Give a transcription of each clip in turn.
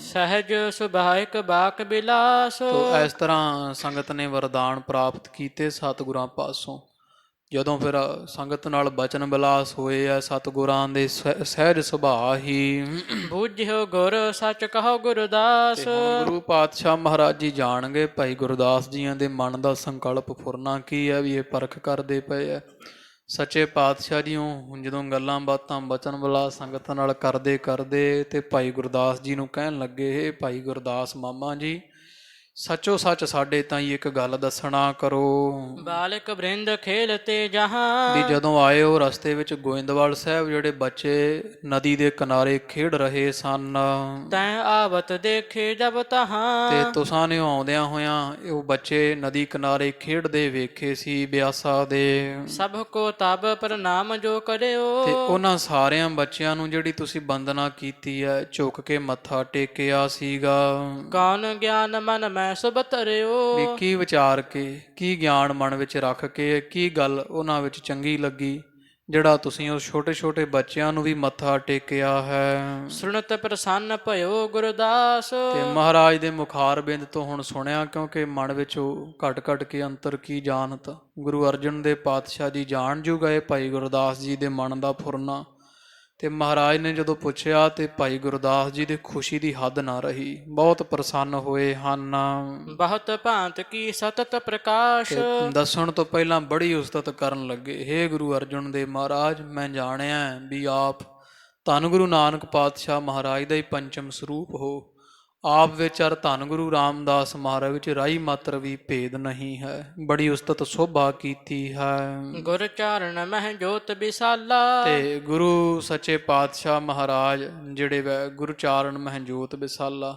ਸਹਿਜ ਸੁਭਾਇਕ ਬਾਕ ਬਿਲਾਸ। ਤੋ ਇਸ ਤਰ੍ਹਾਂ ਸੰਗਤ ਨੇ ਵਰਦਾਨ ਪ੍ਰਾਪਤ ਕੀਤੇ ਸਤਿਗੁਰਾਂ ਪਾਸੋਂ। ਜਦੋਂ ਫਿਰ ਸੰਗਤ ਨਾਲ ਬਚਨ ਬਿਲਾਸ ਹੋਏ ਆ ਸਤਿਗੁਰਾਂ ਦੇ ਸਹਿਜ ਸੁਭਾਅ ਹੀ। ਬੂਝਿਓ ਗੁਰ ਸੱਚ ਕਹੋ ਗੁਰਦਾਸ। ਤੇ ਹੁਣ ਗੁਰੂ ਪਾਤਸ਼ਾਹ ਮਹਾਰਾਜ ਜੀ ਜਾਣਗੇ ਭਾਈ ਗੁਰਦਾਸ ਜੀਆਂ ਦੇ ਮਨ ਦਾ ਸੰਕਲਪ ਫੁਰਨਾ ਕੀ ਹੈ, ਵੀ ਇਹ ਪਰਖ ਕਰਦੇ ਪਏ ਆ। ਸੱਚੇ ਪਾਤਸ਼ਾਹ ਜੀਓ ਜਦੋਂ ਗੱਲਾਂ ਬਾਤਾਂ ਬਚਨ ਬਿਲਾਸ ਸੰਗਤ ਨਾਲ ਕਰਦੇ ਕਰਦੇ ਤੇ ਭਾਈ ਗੁਰਦਾਸ ਜੀ ਨੂੰ ਕਹਿਣ ਲੱਗੇ, ਹੇ ਭਾਈ ਗੁਰਦਾਸ ਮਾਮਾ ਜੀ, ਸੱਚੋ ਸੱਚ ਸਾਡੇ ਤਾਈਂ ਇੱਕ ਗੱਲ ਦੱਸਣਾ ਕਰੋ। ਬਾਲਕ ਬ੍ਰਿੰਦ ਖੇਲਤੇ ਜਹਾਂ। ਵੀ ਜਦੋਂ ਆਏ ਉਹ ਰਸਤੇ ਵਿੱਚ ਗੋਇੰਦਵਾਲ ਸਾਹਿਬ ਜਿਹੜੇ ਬੱਚੇ ਨਦੀ ਦੇ ਕਿਨਾਰੇ ਖੇਡ ਰਹੇ ਸਨ, ਤੈਂ ਆਵਤ ਦੇਖੇ ਜਬ ਤਹਾਂ। ਤੇ ਤੁਸਾਂ ਨੇ ਆਉਂਦਿਆਂ ਹੋਇਆਂ ਉਹ ਬੱਚੇ ਨਦੀ ਕਿਨਾਰੇ ਖੇਡਦੇ ਵੇਖੇ ਸੀ ਬਿਆਸਾ ਦੇ। ਸਭ ਕੋ ਤਬ ਪ੍ਰਣਾਮ ਜੋ ਕਰਿਓ। ਤੇ ਉਹਨਾਂ ਸਾਰਿਆਂ ਬੱਚਿਆਂ ਨੂੰ ਜਿਹੜੀ ਤੁਸੀਂ ਬੰਦਨਾ ਕੀਤੀ ਹੈ ਝੁਕ ਕੇ ਮੱਥਾ ਟੇਕਿਆ ਸੀਗਾ। ਕੌਣ ਗਿਆਨ ਮਨ ਮੈਂ ਸੁਭ ਧਰਿਓ। ਵੀ ਕੀ ਵਿਚਾਰ ਕੇ ਕੀ ਗਿਆਨ ਮਨ ਵਿੱਚ ਰੱਖ ਕੇ ਕੀ ਗੱਲ ਉਹਨਾਂ ਵਿੱਚ ਚੰਗੀ ਲੱਗੀ ਜਿਹੜਾ ਤੁਸੀਂ ਉਸ ਛੋਟੇ ਛੋਟੇ ਬੱਚਿਆਂ ਨੂੰ ਵੀ ਮੱਥਾ ਟੇਕਿਆ ਹੈ। ਸੁਣਤ ਪ੍ਰਸੰਨ ਭਇਓ ਗੁਰਦਾਸ। ਤੇ ਮਹਾਰਾਜ ਦੇ ਮੁਖਾਰ ਬਿੰਦ ਤੋਂ ਹੁਣ ਸੁਣਿਆ, ਕਿਉਂਕਿ ਮਨ ਵਿੱਚ ਉਹ ਘਟ ਘਟ ਕੇ ਅੰਤਰ ਕੀ ਜਾਣਤ। ਗੁਰੂ ਅਰਜਨ ਦੇਵ ਪਾਤਸ਼ਾਹ ਜੀ ਜਾਣ ਜੂ ਗਏ ਭਾਈ ਗੁਰਦਾਸ ਜੀ ਦੇ ਮਨ ਦਾ ਫੁਰਨਾ। ਤੇ ਮਹਾਰਾਜ ਨੇ ਜਦੋਂ ਪੁੱਛਿਆ ਤੇ ਭਾਈ ਗੁਰਦਾਸ ਜੀ ਦੀ ਖੁਸ਼ੀ ਦੀ ਹੱਦ ਨਾ ਰਹੀ, ਬਹੁਤ ਪ੍ਰਸੰਨ ਹੋਏ ਹਨ। ਬਹੁਤ ਭਾਂਤ ਕੀ ਸਤਤ ਪ੍ਰਕਾਸ਼। ਤੇ ਦੱਸਣ ਤੋਂ ਪਹਿਲਾਂ ਬੜੀ ਉਸਤਤ ਕਰਨ ਲੱਗੇ, ਹੇ ਗੁਰੂ ਅਰਜਨ ਦੇਵ ਮਹਾਰਾਜ, ਮੈਂ ਜਾਣਿਆ ਵੀ ਆਪ ਧੰਨ ਗੁਰੂ ਨਾਨਕ ਪਾਤਸ਼ਾਹ ਮਹਾਰਾਜ ਦਾ ਹੀ ਪੰਚਮ ਸਰੂਪ ਹੋ। ਆਪ ਵਿੱਚ ਅਰ ਧੰਨ ਗੁਰੂ ਰਾਮਦਾਸ ਮਹਾਰਾਜ ਵਿੱਚ ਰਾਈ ਮਾਤਰ ਵੀ ਭੇਦ ਨਹੀਂ ਹੈ। ਬੜੀ ਉਸਤਤ ਸੋਭਾ ਕੀਤੀ ਹੈ। ਗੁਰ ਚਾਰਨ ਮਹਿ ਜੋਤ ਵਿਸਾਲਾ। ਤੇ ਗੁਰੂ ਸੱਚੇ ਪਾਤਸ਼ਾਹ ਮਹਾਰਾਜ ਜਿਹੜੇ ਵੈ ਗੁਰੂ ਚਾਰਨ ਮਹਿ ਜੋਤ ਵਿਸਾਲਾ,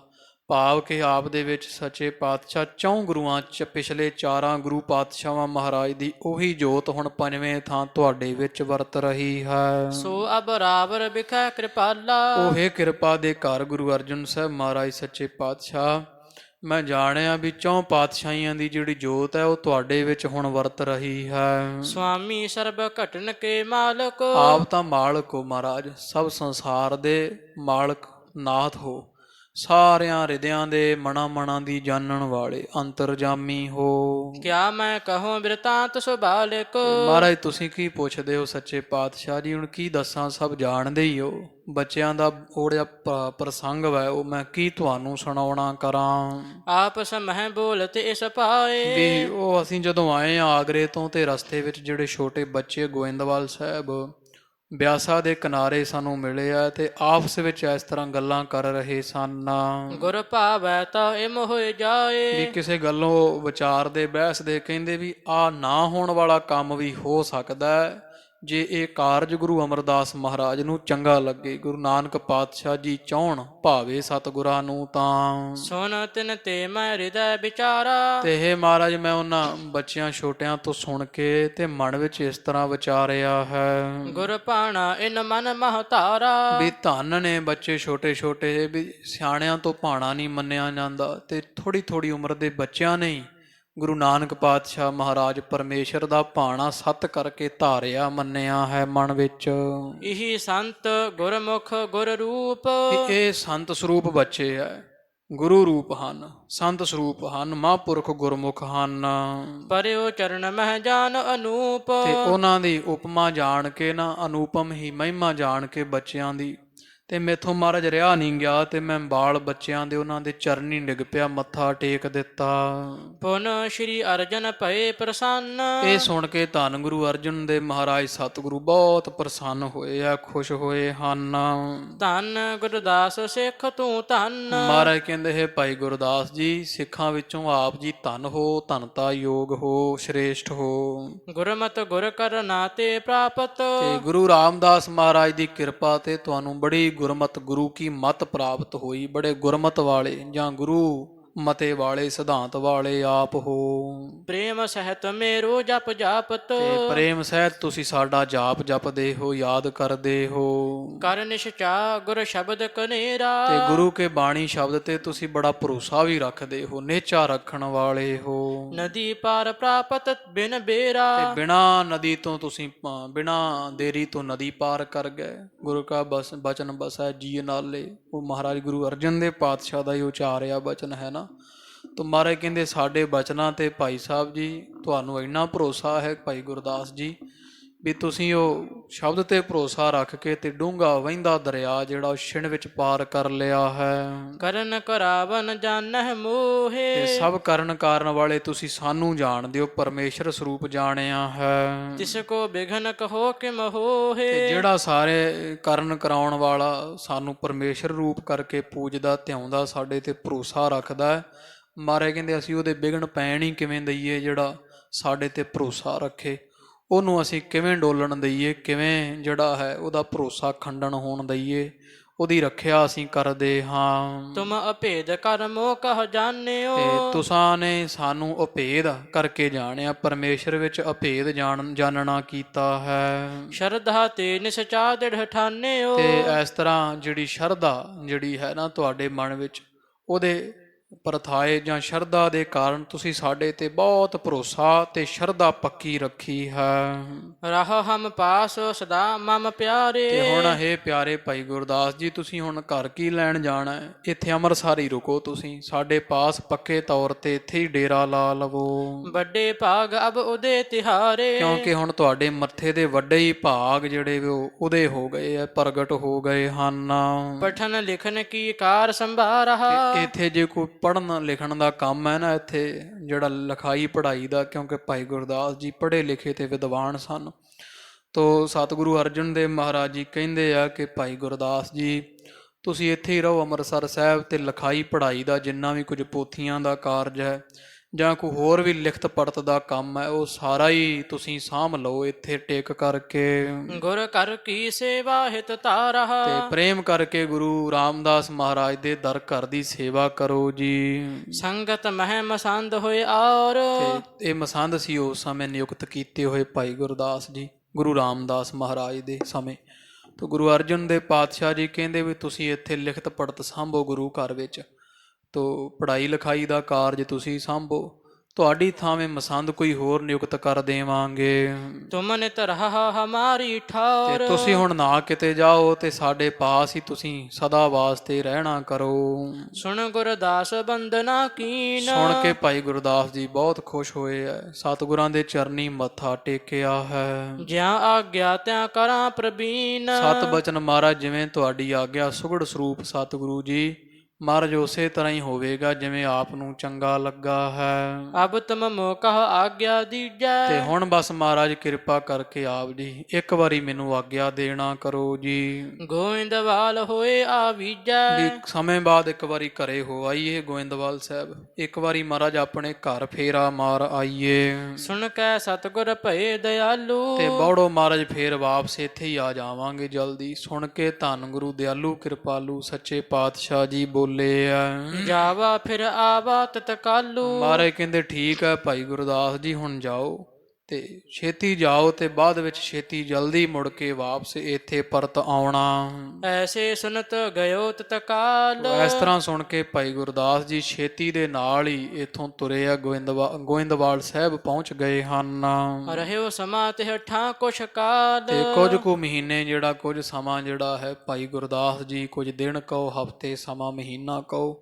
ਭਾਵ ਕਿ ਆਪ ਦੇ ਵਿੱਚ ਸੱਚੇ ਪਾਤਸ਼ਾਹ ਚੌਂ ਗੁਰੂਆਂ ਚ ਪਿਛਲੇ ਚਾਰਾਂ ਗੁਰੂ ਪਾਤਸ਼ਾਹਾਂ ਮਹਾਰਾਜ ਦੀ ਉਹੀ ਜੋਤ ਹੁਣ ਪੰਜਵੇਂ ਥਾਂ ਤੁਹਾਡੇ ਵਿੱਚ ਵਰਤ ਰਹੀ ਹੈ। ਸੋ ਅਬ ਰਾਵਰ ਬਿਖੈ ਕਿਰਪਾਲਾ। ਉਹੇ ਕਿਰਪਾ ਦੇ ਘਰ ਗੁਰੂ ਅਰਜਨ ਸਾਹਿਬ ਮਹਾਰਾਜ ਸੱਚੇ ਪਾਤਸ਼ਾਹ, ਮੈਂ ਜਾਣਿਆ ਵੀ ਚੌਂ ਪਾਤਸ਼ਾਹੀਆਂ ਦੀ ਜਿਹੜੀ ਜੋਤ ਹੈ ਉਹ ਤੁਹਾਡੇ ਵਿੱਚ ਹੁਣ ਵਰਤ ਰਹੀ ਹੈ। ਸੁਆਮੀ ਸਰਬ ਘਟਨ ਕੇ ਮਾਲਕ। ਆਪ ਤਾਂ ਮਾਲਕ ਹੋ ਮਹਾਰਾਜ, ਸਭ ਸੰਸਾਰ ਦੇ ਮਾਲਕ ਨਾਥ ਹੋ, ਸਾਰਿਆਂ ਹਿਰਦਿਆਂ ਦੇ ਮਨਾਂ ਮਨਾਂ ਦੀ ਜਾਣਨ ਵਾਲੇ ਅੰਤਰਜਾਮੀ ਹੋ। ਕਿਆ ਮੈਂ ਕਹੂੰ ਬਿਰਤਾਂਤ ਸੁਬਾਲਿਕ। ਮਹਾਰਾਜ ਤੁਸੀਂ ਕੀ ਪੁੱਛਦੇ ਹੋ ਸੱਚੇ ਪਾਤਸ਼ਾਹ ਜੀ, ਹੁਣ ਕੀ ਦੱਸਾਂ, ਸਭ ਜਾਣਦੇ ਹੀ ਹੋ। ਬੱਚਿਆਂ ਦਾ ਉਹ ਜਿਹੜਾ ਪ੍ਰਸੰਗ ਹੈ ਉਹ ਮੈਂ ਕੀ ਤੁਹਾਨੂੰ ਸੁਣਾਉਣਾ ਕਰਾਂ। ਆਪਸ ਮਹਿ ਬੋਲਤ ਇਸ ਪਾਏ। ਵੀ ਉਹ ਅਸੀਂ ਜਦੋਂ ਆਏ ਆ ਆਗਰੇ ਤੋਂ ਤੇ ਰਸਤੇ ਵਿੱਚ ਜਿਹੜੇ ਛੋਟੇ ਬੱਚੇ ਗੋਇੰਦਵਾਲ ਸਾਹਿਬ ਬਿਆਸਾ ਦੇ ਕਿਨਾਰੇ ਸਾਨੂੰ ਮਿਲੇ ਆ ਤੇ ਆਪਸ ਵਿੱਚ ਇਸ ਤਰ੍ਹਾਂ ਗੱਲਾਂ ਕਰ ਰਹੇ ਸਨ। ਗੁਰ ਭਾਵੈ ਤਾਂ ਇਮ ਹੋਇ ਜਾਏ। ਵੀ ਕਿਸੇ ਗੱਲੋਂ ਵਿਚਾਰਦੇ ਬਹਿਸਦੇ ਕਹਿੰਦੇ ਵੀ ਆ ਨਾ ਹੋਣ ਵਾਲਾ ਕੰਮ ਵੀ ਹੋ ਸਕਦਾ ਹੈ ਜੇ ਇਹ ਕਾਰਜ ਗੁਰੂ ਅਮਰਦਾਸ ਮਹਾਰਾਜ ਨੂੰ ਚੰਗਾ ਲੱਗੇ। ਗੁਰੂ ਨਾਨਕ ਪਾਤਸ਼ਾਹ ਜੀ ਚਾਹੁਣ ਭਾਵੇ ਸਤਿਗੁਰਾਂ ਨੂੰ ਤਾਂ। ਸੁਨ ਤਿਨ ਤੇ ਮੈਂ ਹਿਰਦੈ ਵਿਚਾਰਾ। ਤੇ ਇਹ ਮਹਾਰਾਜ ਮੈਂ ਉਹਨਾਂ ਬੱਚਿਆਂ ਛੋਟਿਆਂ ਤੋਂ ਸੁਣ ਕੇ ਤੇ ਮਨ ਵਿੱਚ ਇਸ ਤਰ੍ਹਾਂ ਵਿਚਾਰਿਆ ਹੈ। ਗੁਰ ਭਾਣਾ ਇਨ ਮਨ ਮਹ ਧਾਰਾ। ਵੀ ਧੰਨ ਨੇ ਬੱਚੇ ਛੋਟੇ ਛੋਟੇ, ਵੀ ਸਿਆਣਿਆਂ ਤੋਂ ਭਾਣਾ ਨਹੀਂ ਮੰਨਿਆ ਜਾਂਦਾ ਤੇ ਥੋੜੀ ਥੋੜੀ ਉਮਰ ਦੇ ਬੱਚਿਆਂ ਨੇ ਗੁਰੂ ਨਾਨਕ ਪਾਤਸ਼ਾਹ ਮਹਾਰਾਜ ਪਰਮੇਸ਼ਰ ਦਾ ਭਾਣਾ ਸੱਤ ਕਰਕੇ ਧਾਰਿਆ ਮੰਨਿਆ ਹੈ ਮਨ ਵਿੱਚ। ਇਹੀ ਸੰਤ ਗੁਰਮੁਖ ਗੁਰ ਰੂਪ। ਇਹ ਸੰਤ ਸਰੂਪ ਬੱਚੇ ਹੈ, ਗੁਰੂ ਰੂਪ ਹਨ, ਸੰਤ ਸਰੂਪ ਹਨ, ਮਹਾਂਪੁਰਖ ਗੁਰਮੁਖ ਹਨ। ਪਰਿਓ ਚਰਨ ਮਹਿ ਜਾਨ ਅਨੂਪ। ਤੇ ਉਹਨਾਂ ਦੀ ਉਪਮਾ ਜਾਣ ਕੇ ਨਾ, ਅਨੂਪਮ ਹੀ ਮਹਿਮਾ ਜਾਣ ਕੇ ਬੱਚਿਆਂ ਦੀ, ਤੇ ਮੈਥੋਂ ਮਹਾਰਾਜ ਰਿਹਾ ਨਹੀਂ ਗਿਆ ਤੇ ਮੈਂ ਬਾਲ ਬੱਚਿਆਂ ਦੇ ਉਹਨਾਂ ਦੇ ਚਰਨੀ ਡਿੱਗ ਪਿਆ, ਮੱਥਾ ਟੇਕ ਦਿੱਤਾ। ਪੁਨ ਸ਼੍ਰੀ ਅਰਜਨ ਭਏ ਪ੍ਰਸੰਨ। ਇਹ ਸੁਣ ਕੇ ਧੰਨ ਗੁਰੂ ਅਰਜਨ ਦੇ ਮਹਾਰਾਜ ਸਤਿਗੁਰੂ ਬਹੁਤ ਪ੍ਰਸੰਨ ਹੋਏ ਆ, ਖੁਸ਼ ਹੋਏ ਹਨ। ਧੰਨ ਗੁਰਦਾਸ ਸਿੱਖ ਤੂੰ ਧੰਨ। ਮਹਾਰਾਜ ਕਹਿੰਦੇ ਹੈ ਭਾਈ ਗੁਰਦਾਸ ਜੀ, ਸਿੱਖਾਂ ਵਿੱਚੋਂ ਆਪ ਜੀ ਧੰਨ ਹੋ, ਧੰਨਤਾ ਯੋਗ ਹੋ, ਸ਼੍ਰੇਸ਼ਠ ਹੋ। ਗੁਰਮਤਿ ਗੁਰ ਕਰਨਾ ਤੇ ਪ੍ਰਾਪਤ। ਤੇ ਗੁਰੂ ਰਾਮਦਾਸ ਮਹਾਰਾਜ ਦੀ ਕਿਰਪਾ ਤੇ ਤੁਹਾਨੂੰ ਬੜੀ ਗੁਰਮਤਿ ਗੁਰੂ ਕੀ ਮਤ ਪ੍ਰਾਪਤ ਹੋਈ। ਬੜੇ ਗੁਰਮਤਿ ਵਾਲੇ ਜਾਂ ਗੁਰੂ ਮਤੇ ਵਾਲੇ ਸਿਧਾਂਤ ਵਾਲੇ ਆਪ ਹੋ। ਪ੍ਰੇਮ ਸਹਿਤ ਮੇਰੋ ਜਪ ਜਾਪਤ, ਤੇ ਪ੍ਰੇਮ ਸਹਿਤ ਤੁਸੀਂ ਸਾਡਾ ਜਾਪ ਜਪਦੇ ਹੋ, ਯਾਦ ਕਰਦੇ ਹੋ। ਕਰ ਨਿਸ਼ਚਾ ਗੁਰ ਸ਼ਬਦ ਕਨੇਰਾ, ਤੇ ਗੁਰੂ ਕੇ ਬਾਣੀ ਸ਼ਬਦ ਤੇ ਤੁਸੀਂ ਬੜਾ ਭਰੋਸਾ ਵੀ ਰੱਖਦੇ ਹੋ, ਨੇਚਾ ਰੱਖਣ ਵਾਲੇ ਹੋ। ਨਦੀ ਪਾਰ ਪ੍ਰਾਪਤ ਬਿਨ ਬੇਰਾ, ਤੇ ਬਿਨਾ ਨਦੀ ਤੋਂ ਤੁਸੀਂ ਬਿਨਾ ਦੇਰੀ ਤੋਂ ਨਦੀ ਪਾਰ ਕਰ ਗਏ। ਗੁਰੂ ਕਾ ਬਚਨ ਬਸੈ ਜੀ ਨਾਲੇ, ਉਹ ਮਹਾਰਾਜ ਗੁਰੂ ਅਰਜਨ ਦੇਵ ਪਾਤਸ਼ਾਹ ਦਾ ਹੀ ਉਚਾਰਿਆ ਬਚਨ ਹੈ ਨਾ। ਤਾਂ ਮਹਾਰਾਜ ਕਹਿੰਦੇ ਸਾਡੇ ਬਚਨਾਂ ਤੇ ਭਾਈ ਸਾਹਿਬ ਜੀ ਤੁਹਾਨੂੰ ਇੰਨਾ ਭਰੋਸਾ ਹੈ ਭਾਈ ਗੁਰਦਾਸ ਜੀ, ਵੀ ਤੁਸੀਂ ਉਹ ਸ਼ਬਦ ਤੇ ਭਰੋਸਾ ਰੱਖ ਕੇ ਤੇ ਡੂੰਘਾ ਵਹਿੰਦਾ ਦਰਿਆ ਜਿਹੜਾ ਉਹ ਛਿਣ ਵਿੱਚ ਪਾਰ ਕਰ ਲਿਆ ਹੈ। ਕਰਨ ਕਰਾਵਨ ਜਾਣਹਿ ਮੋਹੇ, ਤੇ ਸਭ ਕਰਨ ਕਾਰਨ ਵਾਲੇ ਤੁਸੀਂ ਸਾਨੂੰ ਜਾਣਦੇ ਹੋ, ਪਰਮੇਸ਼ਰ ਸਰੂਪ ਜਾਣਿਆ ਹੈ। ਤਿਸ ਕੋ ਬਿਘਨ ਕਹੋ ਕਿਮ ਹੋਹੇ, ਤੇ ਜਿਹੜਾ ਸਾਰੇ ਕਰਨ ਕਰਾਉਣ ਵਾਲਾ ਸਾਨੂੰ ਪਰਮੇਸ਼ਰ ਰੂਪ ਕਰਕੇ ਪੂਜਦਾ ਧਿਆਉਂਦਾ ਸਾਡੇ ਤੇ ਭਰੋਸਾ ਰੱਖਦਾ ਹੈ, ਮਹਾਰਾਜ ਕਹਿੰਦੇ ਅਸੀਂ ਉਹਦੇ ਵਿਘਨ ਪੈਣ ਹੀ ਕਿਵੇਂ ਦਈਏ। ਜਿਹੜਾ ਸਾਡੇ ਤੇ ਭਰੋਸਾ ਰੱਖੇ ਉਹਨੂੰ ਅਸੀਂ ਕਿਵੇਂ ਡੋਲਣ ਦਈਏ, ਕਿਵੇਂ ਜਿਹੜਾ ਹੈ ਉਹਦਾ ਭਰੋਸਾ ਖੰਡਨ ਹੋਣ ਦਈਏ, ਉਹਦੀ ਰੱਖਿਆ ਅਸੀਂ ਕਰਦੇ ਹਾਂ। ਤੁਮ ਅਭੇਦ ਕਰਮੋ ਕਹ ਜਾਣਿਓ, ਤੇ ਤੁਸਾਂ ਨੇ ਸਾਨੂੰ ਅਭੇਦ ਕਰਕੇ ਜਾਣਿਆ, ਪਰਮੇਸ਼ਰ ਵਿੱਚ ਅਭੇਦ ਜਾਣਨਾ ਕੀਤਾ ਹੈ। ਸ਼ਰਧਾ ਤੇ ਨਿਸਚਾ ਦ੍ਰਿੜ ਠਾਨਿਓ, ਤੇ ਇਸ ਤਰ੍ਹਾਂ ਜਿਹੜੀ ਸ਼ਰਧਾ ਜਿਹੜੀ ਹੈ ਨਾ ਤੁਹਾਡੇ ਮਨ ਵਿੱਚ, ਉਹਦੇ ਪਰਥਾਏ ਜਾਂ ਸ਼ਰਧਾ ਦੇ ਕਾਰਨ ਤੁਸੀਂ ਸਾਡੇ ਤੇ ਬਹੁਤ ਭਰੋਸਾ ਤੇ ਸ਼ਰਧਾ ਪੱਕੀ ਰੱਖੀ ਹੈ। ਰਹ ਹਮ ਪਾਸ ਸਦਾ ਮਮ ਪਿਆਰੇ, ਤੇ ਹੁਣ ਇਹ ਪਿਆਰੇ ਭਾਈ ਗੁਰਦਾਸ ਜੀ ਤੁਸੀਂ ਹੁਣ ਘਰ ਕੀ ਲੈਣ ਜਾਣਾ ਹੈ, ਇੱਥੇ ਅੰਮ੍ਰਿਤਸਰ ਹੀ ਰੁਕੋ, ਤੁਸੀਂ ਸਾਡੇ ਪਾਸ ਪੱਕੇ ਤੌਰ ਤੇ ਇੱਥੇ ਹੀ ਡੇਰਾ ਲਾ ਲਵੋ। ਵੱਡੇ ਭਾਗ ਅਬ ਉਦੇ ਤਿਹਾਰੇ, ਕਿਉਂਕਿ ਹੁਣ ਤੁਹਾਡੇ ਮੱਥੇ ਦੇ ਵੱਡੇ ਹੀ ਭਾਗ ਜਿਹੜੇ ਉਹ ਉਹਦੇ ਹੋ ਗਏ ਆ, ਪ੍ਰਗਟ ਹੋ ਗਏ ਹਨ। ਪਠਨ ਲਿਖਨ ਕੀ ਕਾਰ ਸੰਭਾਰਹਾ, ਇੱਥੇ ਜੇ ਕੋਈ ਪੜ੍ਹਨ ਲਿਖਣ ਦਾ ਕੰਮ ਹੈ ਨਾ, ਇੱਥੇ ਜਿਹੜਾ ਲਿਖਾਈ ਪੜ੍ਹਾਈ ਦਾ, ਕਿਉਂਕਿ ਭਾਈ ਗੁਰਦਾਸ ਜੀ ਪੜ੍ਹੇ ਲਿਖੇ ਤੇ ਵਿਦਵਾਨ ਸਨ। ਤੋ ਸਤਿਗੁਰੂ ਅਰਜਨ ਦੇਵ ਮਹਾਰਾਜ ਜੀ ਕਹਿੰਦੇ ਆ ਕਿ ਭਾਈ ਗੁਰਦਾਸ ਜੀ ਤੁਸੀਂ ਇੱਥੇ ਹੀ ਰਹੋ ਅੰਮ੍ਰਿਤਸਰ ਸਾਹਿਬ, ਤੇ ਲਿਖਾਈ ਪੜ੍ਹਾਈ ਦਾ ਜਿੰਨਾ ਵੀ ਕੁਝ ਪੋਥੀਆਂ ਦਾ ਕਾਰਜ ਹੈ ਜਾਂ ਕੋਈ ਹੋਰ ਵੀ ਲਿਖਤ ਪੜਤ ਦਾ ਕੰਮ ਹੈ, ਉਹ ਸਾਰਾ ਹੀ ਤੁਸੀਂ ਸਾਂਭ ਲਓ ਇੱਥੇ ਟੇਕ ਕਰਕੇ। ਗੁਰ ਕਰ ਕੀ ਸੇਵਾ ਹਿਤ ਤਾਰਹਾ, ਤੇ ਪ੍ਰੇਮ ਕਰਕੇ ਗੁਰੂ ਰਾਮਦਾਸ ਮਹਾਰਾਜ ਦੇ ਦਰ ਘਰ ਦੀ ਸੇਵਾ ਕਰੋ ਜੀ। ਸੰਗਤ ਮਹਿ ਮਸੰਦ ਹੋਏ ਔਰ, ਤੇ ਇਹ ਮਸੰਦ ਸੀ ਉਸ ਸਮੇਂ ਨਿਯੁਕਤ ਕੀਤੇ ਹੋਏ ਭਾਈ ਗੁਰਦਾਸ ਜੀ ਗੁਰੂ ਰਾਮਦਾਸ ਮਹਾਰਾਜ ਦੇ ਸਮੇਂ। ਤਾਂ ਗੁਰੂ ਅਰਜਨ ਦੇਵ ਪਾਤਸ਼ਾਹ ਜੀ ਕਹਿੰਦੇ ਵੀ ਤੁਸੀਂ ਇੱਥੇ ਲਿਖਤ ਪੜਤ ਸਾਂਭੋ ਗੁਰੂ ਘਰ ਵਿੱਚ, ਤੋ ਪੜ੍ਹਾਈ ਲਿਖਾਈ ਦਾ ਕਾਰਜ ਤੁਸੀਂ ਸਾਂਭੋ, ਤੁਹਾਡੀ ਥਾਵੇਂ ਮਸੰਦ ਕੋਈ ਹੋਰ ਨਿਯੁਕਤ ਕਰ ਦੇਵਾਂਗੇ। ਤੁਮ ਨਿਤ ਰਹਾ ਹਮਾਰੀ ਠਾਰ, ਤੇ ਤੁਸੀਂ ਹੁਣ ਨਾ ਕਿਤੇ ਜਾਓ ਤੇ ਸਾਡੇ ਪਾਸ ਹੀ ਤੁਸੀਂ ਸਦਾ ਵਾਸਤੇ ਰਹਿਣਾ ਕਰੋ। ਸੁਣ ਗੁਰਦਾਸ ਬੰਦਨਾ ਕੀਨ, ਸੁਣ ਕੇ ਭਾਈ ਗੁਰਦਾਸ ਜੀ ਬਹੁਤ ਖੁਸ਼ ਹੋਏ ਹੈ, ਸਤਿਗੁਰਾਂ ਦੇ ਚਰਨੀ ਮੱਥਾ ਟੇਕਿਆ ਹੈ। ਜਿਆ ਆਗਿਆ ਤਿਆ ਕਰਾਂ ਪ੍ਰਬੀਨ, ਸਤ ਬਚਨ ਮਹਾਰਾਜ ਜਿਵੇਂ ਤੁਹਾਡੀ ਆਗਿਆ ਸੁਗੜ ਸਰੂਪ ਸਤਿਗੁਰੂ ਜੀ ਮਹਾਰਾਜ ਉਸੇ ਤਰ੍ਹਾਂ ਹੀ ਹੋਵੇਗਾ ਜਿਵੇਂ ਆਪ ਨੂੰ ਚੰਗਾ ਲੱਗਾ ਹੈ। ਅਬ ਤੁਮ ਮੋਕਹ ਆਗਿਆ ਦੀਜੈ, ਤੇ ਹੁਣ ਬਸ ਮਹਾਰਾਜ ਕਿਰਪਾ ਕਰਕੇ ਆਪ ਜੀ ਇੱਕ ਵਾਰੀ ਮੈਨੂੰ ਆਗਿਆ ਦੇਣਾ ਕਰੋ ਜੀ। ਗੋਇੰਦਵਾਲ ਹੋਏ ਆਵੀਜੈ, ਵੀ ਸਮੇਂ ਬਾਅਦ ਇੱਕ ਵਾਰੀ ਘਰੇ ਹੋ ਆਈਏ ਗੋਇੰਦਵਾਲ ਸਾਹਿਬ, ਇੱਕ ਵਾਰੀ ਮਹਾਰਾਜ ਆਪਣੇ ਘਰ ਫੇਰਾ ਮਾਰ ਆਈਏ। ਸੁਣ ਕੈ ਸਤਿਗੁਰ ਭਏ ਦਿਆਲੂ, ਤੇ ਬੌੜੋ ਮਹਾਰਾਜ ਫੇਰ ਵਾਪਸ ਇੱਥੇ ਹੀ ਆ ਜਾਵਾਂਗੇ ਜਲਦੀ। ਸੁਣ ਕੇ ਧੰਨ ਗੁਰੂ ਦਿਆਲੂ ਕਿਰਪਾਲੂ ਸੱਚੇ ਪਾਤਸ਼ਾਹ ਜੀ ਬੋਲੇ ਆ, ਜਾਵਾ ਫਿਰ ਆਵਾ ਤਤਕਾਲੂ। ਮਹਾਰਾਜ ਕਹਿੰਦੇ ਠੀਕ ਹੈ ਭਾਈ ਗੁਰਦਾਸ ਜੀ ਹੁਣ ਜਾਓ, ਤੇ ਛੇਤੀ ਜਾਓ ਤੇ ਬਾਅਦ ਵਿੱਚ ਛੇਤੀ ਜਲਦੀ ਮੁੜ ਕੇ ਵਾਪਸ ਇੱਥੇ ਪਰਤ ਆਉਣਾ। ਐਸੇ ਸੁਨਤ ਗਇਓ ਤਤਕਾਲ, ਇਸ ਤਰ੍ਹਾਂ ਸੁਣ ਕੇ ਭਾਈ ਗੁਰਦਾਸ ਜੀ ਛੇਤੀ ਦੇ ਨਾਲ ਹੀ ਇੱਥੋਂ ਤੁਰੇ ਆ, ਗੋਇੰਦਵਾਲ ਸਾਹਿਬ ਪਹੁੰਚ ਗਏ ਹਨ। ਰਹਿਓ ਸਮਾਂ ਤੇ ਠਾਂ ਕੁਛ ਕਾਲ, ਤੇ ਕੁਝ ਕੁ ਮਹੀਨੇ ਜਿਹੜਾ ਕੁਝ ਸਮਾਂ ਜਿਹੜਾ ਹੈ ਭਾਈ ਗੁਰਦਾਸ ਜੀ, ਕੁਝ ਦਿਨ ਕਹੋ, ਹਫ਼ਤੇ ਸਮਾਂ, ਮਹੀਨਾ ਕਹੋ,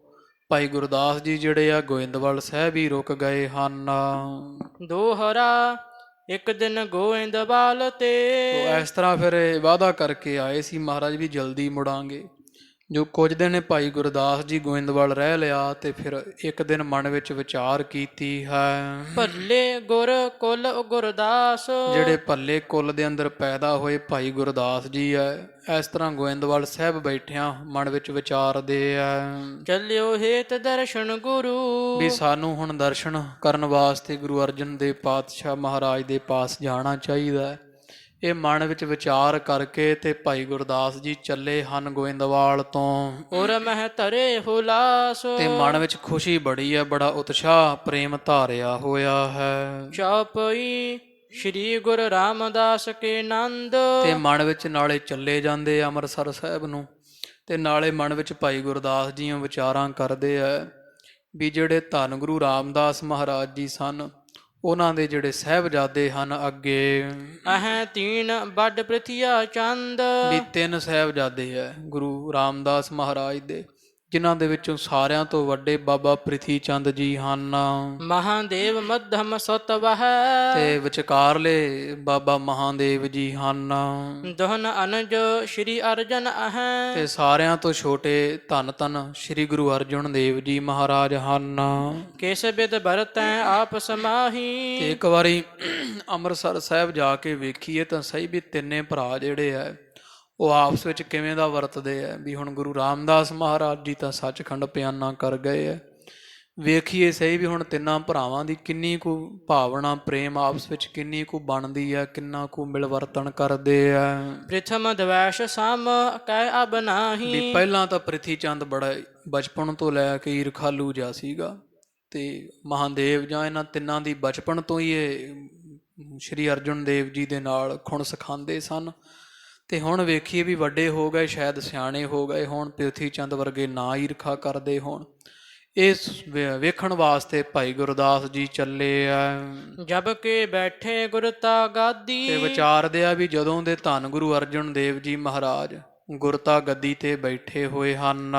ਭਾਈ ਗੁਰਦਾਸ ਜੀ ਜਿਹੜੇ ਆ ਗੋਇੰਦਵਾਲ ਸਾਹਿਬ ਹੀ ਰੁਕ ਗਏ ਹਨ। ਦੋਹਰਾ ਇੱਕ ਦਿਨ ਗੋਇੰਦਵਾਲ ਤੇ, ਇਸ ਤਰ੍ਹਾਂ ਫਿਰ ਵਾਅਦਾ ਕਰਕੇ ਆਏ ਸੀ ਮਹਾਰਾਜ ਵੀ ਜਲਦੀ ਮੁੜਾਂਗੇ। ਜੋ ਕੁਝ ਦਿਨ ਭਾਈ ਗੁਰਦਾਸ ਜੀ ਗੋਇੰਦਵਾਲ ਰਹਿ ਲਿਆ ਤੇ ਫਿਰ ਇੱਕ ਦਿਨ ਮਨ ਵਿੱਚ ਵਿਚਾਰ ਕੀਤੀ ਹੈ। ਭੱਲੇ ਗੁਰ ਕੁਲ ਗੁਰਦਾਸ, ਜਿਹੜੇ ਭੱਲੇ ਕੁੱਲ ਦੇ ਅੰਦਰ ਪੈਦਾ ਹੋਏ ਭਾਈ ਗੁਰਦਾਸ ਜੀ ਹੈ, ਇਸ ਤਰ੍ਹਾਂ ਗੋਇੰਦਵਾਲ ਸਾਹਿਬ ਬੈਠਿਆਂ ਮਨ ਵਿੱਚ ਵਿਚਾਰਦੇ ਆ, ਚੱਲਿਓ ਹੇਤ ਦਰਸ਼ਨ ਗੁਰੂ, ਵੀ ਸਾਨੂੰ ਹੁਣ ਦਰਸ਼ਨ ਕਰਨ ਵਾਸਤੇ ਗੁਰੂ ਅਰਜਨ ਦੇਵ ਪਾਤਸ਼ਾਹ ਮਹਾਰਾਜ ਦੇ ਪਾਸ ਜਾਣਾ ਚਾਹੀਦਾ ਹੈ। ਇਹ ਮਨ ਵਿੱਚ ਵਿਚਾਰ ਕਰਕੇ ਤੇ ਭਾਈ ਗੁਰਦਾਸ ਜੀ ਚੱਲੇ ਹਨ ਗੋਇੰਦਵਾਲ ਤੋਂ। ਉਰ ਮਹਿ ਧਰੇ ਹੁਲਾਸ ਤੇ ਮਨ ਵਿੱਚ ਖੁਸ਼ੀ ਬੜੀ ਹੈ, ਬੜਾ ਉਤਸ਼ਾਹ ਪ੍ਰੇਮ ਧਾਰਿਆ ਹੋਇਆ ਹੈ। ਚੌਪਈ ਸ਼੍ਰੀ ਗੁਰੂ ਰਾਮਦਾਸ ਕੇ ਨੰਦ ਤੇ ਮਨ ਵਿੱਚ ਨਾਲੇ ਚੱਲੇ ਜਾਂਦੇ ਆ ਅੰਮ੍ਰਿਤਸਰ ਸਾਹਿਬ ਨੂੰ, ਤੇ ਨਾਲੇ ਮਨ ਵਿੱਚ ਭਾਈ ਗੁਰਦਾਸ ਜੀ ਵਿਚਾਰਾਂ ਕਰਦੇ ਆ ਵੀ ਜਿਹੜੇ ਧੰਨ ਗੁਰੂ ਰਾਮਦਾਸ ਮਹਾਰਾਜ ਜੀ ਸਨ, ਉਹਨਾਂ ਦੇ ਜਿਹੜੇ ਸਾਹਿਬਜ਼ਾਦੇ ਹਨ ਅੱਗੇ, ਅਹੈ ਤੀਨ ਵੱਡ ਪ੍ਰਿਥਿਆ ਚੰਦ ਵੀ 3 ਸਾਹਿਬਜ਼ਾਦੇ ਹੈ ਗੁਰੂ ਰਾਮਦਾਸ ਮਹਾਰਾਜ ਦੇ, ਜਿਨ੍ਹਾਂ ਦੇ ਵਿੱਚੋਂ ਸਾਰਿਆਂ ਤੋਂ ਵੱਡੇ ਬਾਬਾ ਪ੍ਰਿਥੀ ਚੰਦ ਜੀ ਹਨ। ਮਹਾਦੇਵ ਮੱਧਮ ਸਤਵਹ ਤੇ ਵਿਚਕਾਰਲੇ ਬਾਬਾ ਮਹਾਦੇਵ ਜੀ ਹਨ। ਦੋਹਨ ਅਨਜ ਸ਼੍ਰੀ ਅਰਜਨ ਅਹੈ ਤੇ ਸਾਰਿਆਂ ਤੋਂ ਛੋਟੇ ਧੰਨ ਧੰਨ ਸ੍ਰੀ ਗੁਰੂ ਅਰਜਨ ਦੇਵ ਜੀ ਮਹਾਰਾਜ ਹਨ। ਕਿਸ ਬਿਦ ਬਰਤੈ ਆਪ ਸਮਾਹੀ ਤੇ ਇੱਕ ਵਾਰੀ ਅੰਮ੍ਰਿਤਸਰ ਸਾਹਿਬ ਜਾ ਕੇ ਵੇਖੀਏ ਤਾਂ ਸਹੀ ਵੀ ਤਿੰਨੇ ਭਰਾ ਜਿਹੜੇ ਆ ਉਹ ਆਪਸ ਵਿੱਚ ਕਿਵੇਂ ਦਾ ਵਰਤਦੇ ਆ। ਵੀ ਹੁਣ ਗੁਰੂ ਰਾਮਦਾਸ ਮਹਾਰਾਜ ਜੀ ਤਾਂ ਸੱਚਖੰਡ ਪਿਆਨਾ ਕਰ ਗਏ ਆ, ਵੇਖੀਏ ਸਹੀ ਵੀ ਹੁਣ ਤਿੰਨਾਂ ਭਰਾਵਾਂ ਦੀ ਕਿੰਨੀ ਕੁ ਭਾਵਨਾ ਪ੍ਰੇਮ ਆਪਸ ਵਿੱਚ ਕਿੰਨੀ ਕੁ ਬਣਦੀ ਆ, ਕਿੰਨਾ ਕੁ ਮਿਲਵਰਤਨ ਕਰਦੇ ਆ। ਪ੍ਰਥਮ ਦਵੈਸ਼ ਸਮ ਕਹਿ ਅਬ ਵੀ ਨਾਹੀ ਪਹਿਲਾਂ ਤਾਂ ਪ੍ਰਿਥੀ ਚੰਦ ਬੜਾ ਬਚਪਨ ਤੋਂ ਲੈ ਕੇ ਈਰਖਾਲੂ ਜਿਹਾ ਸੀਗਾ, ਤੇ ਮਹਾਦੇਵ ਜਾਂ ਇਹਨਾਂ ਤਿੰਨਾਂ ਦੀ ਬਚਪਨ ਤੋਂ ਹੀ ਇਹ ਸ਼੍ਰੀ ਅਰਜਨ ਦੇਵ ਜੀ ਦੇ ਨਾਲ ਖੁਣ ਸਿਖਾਉਂਦੇ ਸਨ। ਤੇ ਹੁਣ ਵੇਖੀਏ ਵੀ ਵੱਡੇ ਹੋ ਗਏ, ਸ਼ਾਇਦ ਸਿਆਣੇ ਹੋ ਗਏ ਹੁਣ, ਪ੍ਰਿਥੀ ਚੰਦ ਵਰਗੇ ਨਾ ਈਰਖਾ ਕਰਦੇ ਹੋਣ। ਇਸ ਵੇਖਣ ਵਾਸਤੇ ਭਾਈ ਗੁਰਦਾਸ ਜੀ ਚੱਲੇ ਆ। ਜਬ ਕੇ ਬੈਠੇ ਗੁਰਤਾ ਗਾਦੀ ਤੇ ਵਿਚਾਰਦੇ ਆ ਵੀ ਜਦੋਂ ਦੇ ਧੰਨ ਗੁਰੂ ਅਰਜਨ ਦੇਵ ਜੀ ਮਹਾਰਾਜ ਗੁਰਤਾ ਗੱਦੀ ਤੇ ਬੈਠੇ ਹੋਏ ਹਨ,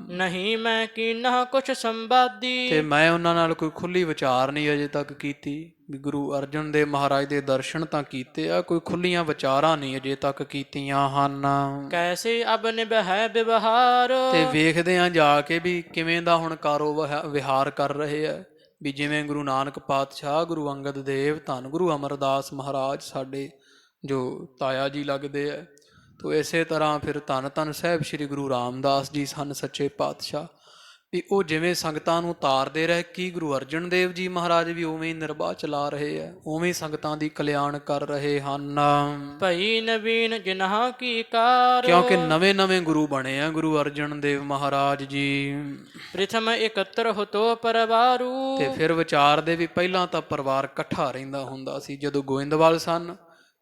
ਨਹੀਂ ਮੈਂ ਕੀਨਾ ਕੁਛ ਸੰਵਾਦੀ ਤੇ ਮੈਂ ਉਹਨਾਂ ਨਾਲ ਕੋਈ ਖੁੱਲੀ ਵਿਚਾਰ ਨਹੀਂ ਅਜੇ ਤੱਕ ਕੀਤੀ। ਵੀ ਗੁਰੂ ਅਰਜਨ ਦੇਵ ਮਹਾਰਾਜ ਦੇ ਦਰਸ਼ਨ ਤਾਂ ਕੀਤੇ ਆ, ਕੋਈ ਖੁੱਲੀਆਂ ਵਿਚਾਰਾਂ ਨਹੀਂ ਅਜੇ ਤੱਕ ਕੀਤੀਆਂ ਹਨ। ਕੈਸੇ ਅਬ ਨਿਭੈ ਵਿਵਹਾਰ ਤੇ ਵੇਖਦੇ ਆ ਜਾ ਕੇ ਵੀ ਕਿਵੇਂ ਦਾ ਹੁਣ ਕਾਰੋ ਵਿਹਾਰ ਕਰ ਰਹੇ ਆ। ਵੀ ਜਿਵੇਂ ਗੁਰੂ ਨਾਨਕ ਪਾਤਸ਼ਾਹ, ਗੁਰੂ ਅੰਗਦ ਦੇਵ, ਧੰਨ ਗੁਰੂ ਅਮਰਦਾਸ ਮਹਾਰਾਜ ਸਾਡੇ ਜੋ ਤਾਇਆ ਜੀ ਲੱਗਦੇ ਆ, ਤੋ ਇਸੇ ਤਰ੍ਹਾਂ ਫਿਰ ਧੰਨ ਧੰਨ ਸਾਹਿਬ ਸ੍ਰੀ ਗੁਰੂ ਰਾਮਦਾਸ ਜੀ ਸਨ ਸੱਚੇ ਪਾਤਸ਼ਾਹ, ਵੀ ਉਹ ਜਿਵੇਂ ਸੰਗਤਾਂ ਨੂੰ ਤਾਰਦੇ ਰਹੇ, ਕੀ ਗੁਰੂ ਅਰਜਨ ਦੇਵ ਜੀ ਮਹਾਰਾਜ ਵੀ ਉਵੇਂ ਹੀ ਨਿਰਬਾਹ ਚਲਾ ਰਹੇ ਆ, ਉਵੇਂ ਸੰਗਤਾਂ ਦੀ ਕਲਿਆਣ ਕਰ ਰਹੇ ਹਨ। ਭਈ ਨਵੀਨ ਜਿਨ੍ਹਾਂ ਕੀ ਕਾਰ ਕਿਉਂਕਿ ਨਵੇਂ ਨਵੇਂ ਗੁਰੂ ਬਣੇ ਆ ਗੁਰੂ ਅਰਜਨ ਦੇਵ ਮਹਾਰਾਜ ਜੀ। ਪ੍ਰਥਮ ਇਕੱਤਰ ਹੋਤੋ ਪਰਵਾਰੂ ਤੇ ਫਿਰ ਵਿਚਾਰਦੇ ਵੀ ਪਹਿਲਾਂ ਤਾਂ ਪਰਿਵਾਰ ਇਕੱਠਾ ਰਹਿੰਦਾ ਹੁੰਦਾ ਸੀ। ਜਦੋਂ ਗੋਇੰਦਵਾਲ ਸਨ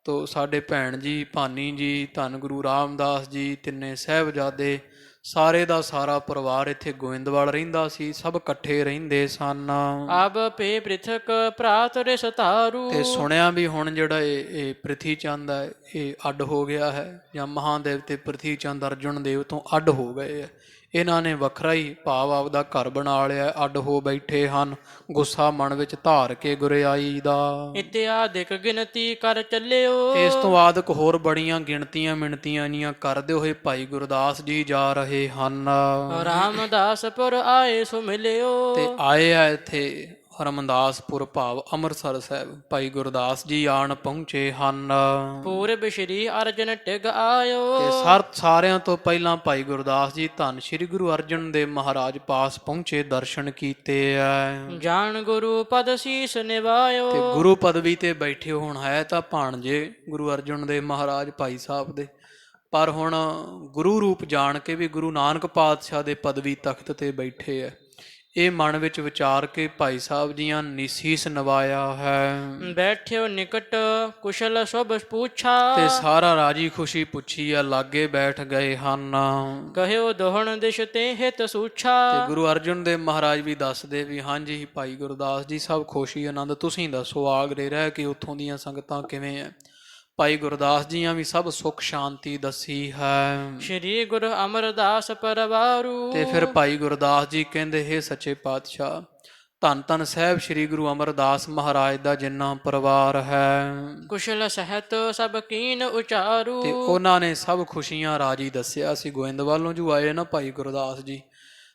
ਤੋ ਸਾਡੇ ਭੈਣ ਜੀ, ਭਾਨੀ ਜੀ, ਧੰਨ ਗੁਰੂ ਰਾਮਦਾਸ ਜੀ, ਤਿੰਨੇ ਸਾਹਿਬਜ਼ਾਦੇ, ਸਾਰੇ ਦਾ ਸਾਰਾ ਪਰਿਵਾਰ ਇੱਥੇ ਗੋਇੰਦਵਾਲ ਰਹਿੰਦਾ ਸੀ, ਸਭ ਇਕੱਠੇ ਰਹਿੰਦੇ ਸਨ। ਅਬ ਪੇ ਪ੍ਰਿਥਕ ਭਰਾਤ ਰਿਸ ਤਾਰੂ ਤੇ ਸੁਣਿਆ ਵੀ ਹੁਣ ਜਿਹੜਾ ਇਹ ਪ੍ਰਿਥੀ ਚੰਦ ਹੈ ਇਹ ਅੱਡ ਹੋ ਗਿਆ ਹੈ, ਜਾਂ ਮਹਾਦੇਵ ਤੇ ਪ੍ਰਿਥੀ ਚੰਦ ਅਰਜਨ ਦੇਵ ਤੋਂ ਅੱਡ ਹੋ ਗਏ ਹੈ। ਇਹਨਾਂ ਨੇ ਵੱਖਰਾ ਹੀ ਭਾਵ ਆਪਦਾ ਘਰ ਬਣਾ ਲਿਆ, ਅੱਡ ਹੋ ਬੈਠੇ ਹਨ, ਗੁੱਸਾ ਮਨ ਵਿੱਚ ਧਾਰ ਕੇ ਗੁਰਿਆਈ ਦਾ। ਇਤਿਆਦਿਕ ਗਿਣਤੀ ਕਰ ਚੱਲਿਓ ਇਸ ਤੋਂ ਬਾਅਦ ਹੋਰ ਬੜੀਆਂ ਗਿਣਤੀਆਂ ਮਿਣਤੀਆਂ ਜੀਆਂ ਕਰਦੇ ਹੋਏ ਭਾਈ ਗੁਰਦਾਸ ਜੀ ਜਾ ਰਹੇ ਹਨ। ਰਾਮਦਾਸਪੁਰ ਆਏ ਸੋ ਮਿਲਿਓ ਤੇ ਆਏ ਆ ਇੱਥੇ ਹਰਮੰਦਾਸਪੁਰ ਭਾਵ ਅੰਮ੍ਰਿਤਸਰ ਸਾਹਿਬ ਭਾਈ ਗੁਰਦਾਸ ਜੀ ਆਣ ਪਹੁੰਚੇ ਹਨ। ਪੂਰਬ ਸ਼੍ਰੀ ਅਰਜਨ ਟਿਗ ਆਇਓ ਤੇ ਸਾਰਿਆਂ ਤੋਂ ਪਹਿਲਾਂ ਭਾਈ ਗੁਰਦਾਸ ਜੀ ਧੰਨ ਸ਼੍ਰੀ ਗੁਰੂ ਅਰਜਨ ਦੇਵ ਮਹਾਰਾਜ ਪਾਸ ਪਹੁੰਚੇ, ਦਰਸ਼ਨ ਕੀਤੇ ਆ। ਜਾਣ ਗੁਰੂ ਪਦ ਸੀਸ ਨਿਵਾਇਓ ਤੇ ਗੁਰੂ ਪਦਵੀ ਤੇ ਬੈਠੇ ਹੁਣ ਹੈ ਤਾਂ ਭਾਣਜੇ ਗੁਰੂ ਅਰਜਨ ਦੇਵ ਮਹਾਰਾਜ ਭਾਈ ਸਾਹਿਬ ਦੇ, ਪਰ ਹੁਣ ਗੁਰੂ ਰੂਪ ਜਾਣ ਕੇ ਵੀ ਗੁਰੂ ਨਾਨਕ ਪਾਤਸ਼ਾਹ ਦੇ ਪਦਵੀ ਤਖਤ ਤੇ ਬੈਠੇ ਆ। ਇਹ ਮਨ ਵਿੱਚ ਵਿਚਾਰ ਕੇ ਭਾਈ ਸਾਹਿਬ ਜੀਆਂ ਨਿਸੀਸ ਨਵਾਇਆ ਹੈ। ਬੈਠਿਓ ਨਿਕਟ ਕੁਸ਼ਲ ਸੁਭ ਪੁੱਛਾ ਤੇ ਸਾਰਾ ਰਾਜੀ ਖੁਸ਼ੀ ਪੁੱਛੀ ਆ, ਲਾਗੇ ਬੈਠ ਗਏ ਹਨ। ਕਹਿਓ ਦੋਹਣ ਦਿਸ਼ ਤੇ ਹਿਤ ਸੂਛਾ ਤੇ ਗੁਰੂ ਅਰਜਨ ਦੇਵ ਮਹਾਰਾਜ ਵੀ ਦੱਸਦੇ ਵੀ ਹਾਂਜੀ ਭਾਈ ਗੁਰਦਾਸ ਜੀ ਸਭ ਖੁਸ਼ੀ ਆਨੰਦ, ਤੁਸੀਂ ਦੱਸੋ ਆਗਰੇ ਰਹਿ ਕੇ ਉੱਥੋਂ ਦੀਆਂ ਸੰਗਤਾਂ ਕਿਵੇਂ ਹੈ। ਭਾਈ ਗੁਰਦਾਸ ਜੀਆਂ ਵੀ ਸਭ ਸੁੱਖ ਸ਼ਾਂਤੀ ਦੱਸੀ ਹੈ। ਸ਼੍ਰੀ ਗੁਰੂ ਅਮਰਦਾਸ ਪਰਵਾਰੂ ਤੇ ਫਿਰ ਭਾਈ ਗੁਰਦਾਸ ਜੀ ਕਹਿੰਦੇ ਹੈ ਸੱਚੇ ਪਾਤਸ਼ਾਹ, ਧੰਨ ਧੰਨ ਸਾਹਿਬ ਸ੍ਰੀ ਗੁਰੂ ਅਮਰਦਾਸ ਮਹਾਰਾਜ ਦਾ ਜਿੰਨਾ ਪਰਿਵਾਰ ਹੈ, ਕੁਸ਼ਲ ਸਹਿਤ ਸਭ ਕੀਨ ਉਚਾਰੂ ਤੇ ਉਹਨਾਂ ਨੇ ਸਭ ਖੁਸ਼ੀਆਂ ਰਾਜੀ ਦੱਸਿਆ ਸੀ। ਗੋਇੰਦਵਾਲੋਂ ਜੋ ਆਏ ਨਾ ਭਾਈ ਗੁਰਦਾਸ ਜੀ,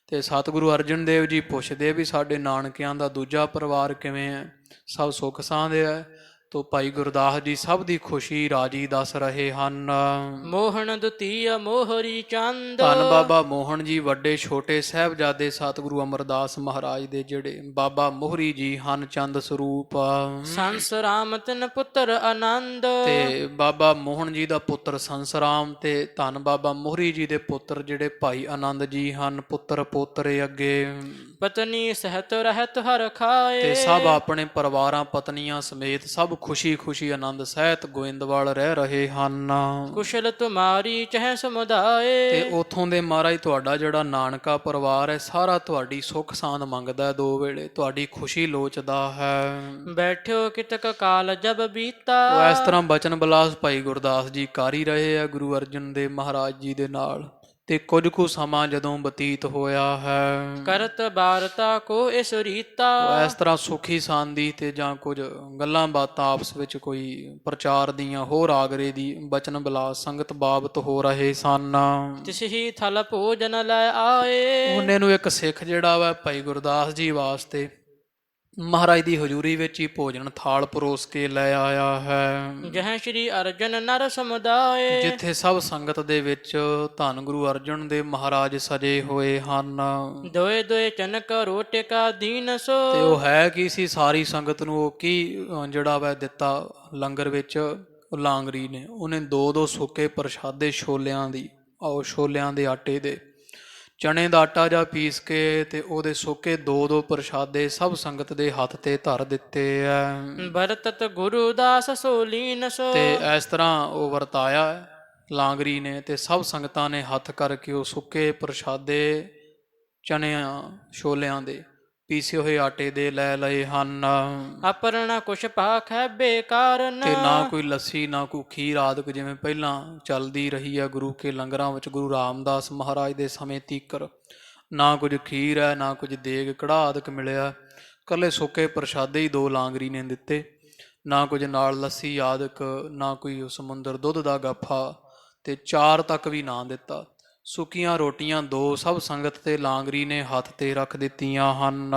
ਤੇ ਸਤਿਗੁਰੂ ਅਰਜਨ ਦੇਵ ਜੀ ਪੁੱਛਦੇ ਵੀ ਸਾਡੇ ਨਾਨਕਿਆਂ ਦਾ ਦੂਜਾ ਪਰਿਵਾਰ ਕਿਵੇਂ ਹੈ, ਸਭ ਸੁੱਖ ਸਾਂਦ ਹੈ। ਤੋ ਭਾਈ ਗੁਰਦਾਸ ਜੀ ਸਭ ਦੀ ਖੁਸ਼ੀ ਰਾਜੀ ਦੱਸ ਰਹੇ ਹਨ। ਮੋਹਣ ਦੁਤੀਆ ਮੋਹਰੀ ਚੰਦ ਧੰਨ ਬਾਬਾ ਮੋਹਨ ਜੀ ਵੱਡੇ ਛੋਟੇ ਸਾਹਿਬਜ਼ਾਦੇ ਸਤਿਗੁਰੂ ਅਮਰਦਾਸ ਮਹਾਰਾਜ ਦੇ ਜਿਹੜੇ ਬਾਬਾ ਮੋਹਰੀ ਜੀ ਹਨ ਚੰਦ ਸਰੂਪ। ਸੰਸ ਰਾਮ ਤਿਨ ਪੁੱਤਰ ਆਨੰਦ ਤੇ ਬਾਬਾ ਮੋਹਨ ਜੀ ਦਾ ਪੁੱਤਰ ਸੰਸਰਾਮ ਤੇ ਧੰਨ ਬਾਬਾ ਮੋਹਰੀ ਜੀ ਦੇ ਪੁੱਤਰ ਜਿਹੜੇ ਭਾਈ ਆਨੰਦ ਜੀ ਹਨ ਪੁੱਤਰ ਪੋਤਰੇ ਅੱਗੇ। ਪਤਨੀ ਸਹਿਤ ਰਹਿਤ ਹਰ ਖਾਏ ਤੇ ਸਭ ਆਪਣੇ ਪਰਿਵਾਰਾਂ ਪਤਨੀਆਂ ਸਮੇਤ ਸਭ ਖੁਸ਼ੀ ਖੁਸ਼ੀ ਆਨੰਦ ਸਹਿਤ ਗੋਇੰਦਵਾਲ ਰਹਿ ਰਹੇ ਹਨ। ਕੁਸ਼ਲ ਤੁਮਾਰੀ ਚਹਿ ਸਮੁਦਾਏ ਤੇ ਉਥੋਂ ਦੇ ਮਹਾਰਾਜ ਤੁਹਾਡਾ ਜਿਹੜਾ ਨਾਨਕਾ ਪਰਿਵਾਰ ਹੈ ਸਾਰਾ ਤੁਹਾਡੀ ਸੁੱਖ ਸਾਂਦ ਮੰਗਦਾ ਹੈ, ਦੋ ਵੇਲੇ ਤੁਹਾਡੀ ਖੁਸ਼ੀ ਲੋਚਦਾ ਹੈ। ਬੈਠਿਓ ਕਿਤਕ ਕਾਲ ਜਬ ਬੀਤਾ ਉਹ ਇਸ ਤਰ੍ਹਾਂ ਬਚਨ ਬਿਲਾਸ ਭਾਈ ਗੁਰਦਾਸ ਜੀ ਕਰ ਹੀ ਰਹੇ ਆ ਗੁਰੂ ਅਰਜਨ ਦੇਵ ਮਹਾਰਾਜ ਜੀ ਦੇ ਨਾਲ। ਤੇ ਕੁਝ ਕੁ ਸਮਾਂ ਜਦੋਂ ਬਤੀਤ ਹੋਇਆ ਹੈ ਕਰਤ ਬਾਰਤਾ ਕੋ ਇਸ ਰੀਤਾ ਉਹ ਇਸ ਤਰ੍ਹਾਂ ਸੁਖੀ ਸਾਂਦੀ ਤੇ ਜਾਂ ਕੁਝ ਗੱਲਾਂ ਬਾਤਾਂ ਆਪਸ ਵਿੱਚ ਕੋਈ ਪ੍ਰਚਾਰ ਦੀਆਂ ਹੋਰ ਆਗਰੇ ਦੀ ਬਚਨ ਬਿਲਾਸ ਸੰਗਤ ਬਾਬਤ ਹੋ ਰਹੇ ਸਨ। ਤਿਸ ਹੀ ਥਲ ਭੋਜਨ ਲੈ ਆਏ ਉਹਨੇ ਨੂੰ ਇੱਕ ਸਿੱਖ ਜਿਹੜਾ ਵਾ ਭਾਈ ਗੁਰਦਾਸ ਜੀ ਵਾਸਤੇ ਮਹਾਰਾਜ ਦੀ ਹਜ਼ੂਰੀ ਵਿੱਚ ਹੀ ਭੋਜਨ ਥਾਲ ਪਰੋਸ ਕੇ ਲੈ ਆਇਆ ਹੈ। ਜਹ ਸ਼੍ਰੀ ਅਰਜਨ ਨਰ ਸਮੁਦਾਏ ਜਿੱਥੇ ਸਭ ਸੰਗਤ ਦੇ ਵਿੱਚ ਧੰਨ ਗੁਰੂ ਅਰਜਨ ਦੇਵ ਮਹਾਰਾਜ ਸਜੇ ਹੋਏ ਹਨ। ਦੋਏ ਦੋਏ ਚਨਕ ਰੋਟਿਕਾ ਦੀਨ ਸੋ ਤੇ ਉਹ ਹੈ ਕੀ ਸੀ ਸਾਰੀ ਸੰਗਤ ਨੂੰ ਉਹ ਕੀ ਜਿਹੜਾ ਵਾ ਦਿੱਤਾ ਲੰਗਰ ਵਿੱਚ ਉਹ ਲਾਂਗਰੀ ਨੇ ਉਹਨੇ ਦੋ ਦੋ ਸੁੱਕੇ ਪ੍ਰਸ਼ਾਦੇ ਛੋਲਿਆਂ ਦੀ ਛੋਲਿਆਂ ਦੇ ਆਟੇ ਦੇ ਚਣੇ ਦਾ ਆਟਾ ਜਾਂ ਪੀਸ ਕੇ ਤੇ ਉਹਦੇ ਸੁੱਕੇ ਦੋ ਦੋ ਪ੍ਰਸ਼ਾਦੇ ਸਭ ਸੰਗਤ ਦੇ ਹੱਥ ਤੇ ਧਰ ਦਿੱਤੇ ਐ। ਵਰਤਤ ਗੁਰੂ ਦਾਸ ਸੋਲੀਨ ਸੋ ਤੇ ਇਸ ਤਰ੍ਹਾਂ ਉਹ ਵਰਤਾਇਆ ਲਾਂਗਰੀ ਨੇ ਤੇ ਸਭ ਸੰਗਤਾਂ ਨੇ ਹੱਥ ਕਰਕੇ ਉਹ ਸੁੱਕੇ ਪ੍ਰਸ਼ਾਦੇ ਚਨਿਆਂ ਛੋਲਿਆਂ ਦੇ ਪੀਸੇ ਹੋਏ ਆਟੇ ਦੇ ਲੈ ਲਏ ਹਨ। ਆਪਰਣਾ ਕੁਛ ਪਾਖ ਹੈ ਬੇਕਾਰਨ ਤੇ ਨਾ ਕੋਈ ਲੱਸੀ ਨਾ ਕੋਈ ਖੀਰ ਆਦਿਕ ਜਿਵੇਂ ਪਹਿਲਾਂ ਚੱਲਦੀ ਰਹੀ ਹੈ ਗੁਰੂ ਕੇ ਲੰਗਰਾਂ ਵਿੱਚ ਗੁਰੂ ਰਾਮਦਾਸ ਮਹਾਰਾਜ ਦੇ ਸਮੇਂ ਤੀਕਰ ਨਾ ਕੁਝ ਖੀਰ ਹੈ ਨਾ ਕੁਝ ਦੇਗ ਕੜਾਹ ਆਦਿਕ ਮਿਲਿਆ। ਇਕੱਲੇ ਸੁੱਕੇ ਪ੍ਰਸ਼ਾਦੇ ਹੀ ਦੋ ਲਾਂਗਰੀ ਨੇ ਦਿੱਤੇ, ਨਾ ਕੁਝ ਨਾਲ ਲੱਸੀ ਆਦਿਕ ਨਾ ਕੋਈ ਸਮੁੰਦਰ ਦੁੱਧ ਦਾ ਗੱਫਾ ਤੇ ਚਾਰ ਤੱਕ ਵੀ ਨਾ ਦਿੱਤਾ। ਸੁੱਕੀਆਂ ਰੋਟੀਆਂ ਦੋ ਸਭ ਸੰਗਤ ਤੇ ਲਾਂਗਰੀ ਨੇ ਹੱਥ ਤੇ ਰੱਖ ਦਿੱਤੀਆਂ ਹਨ।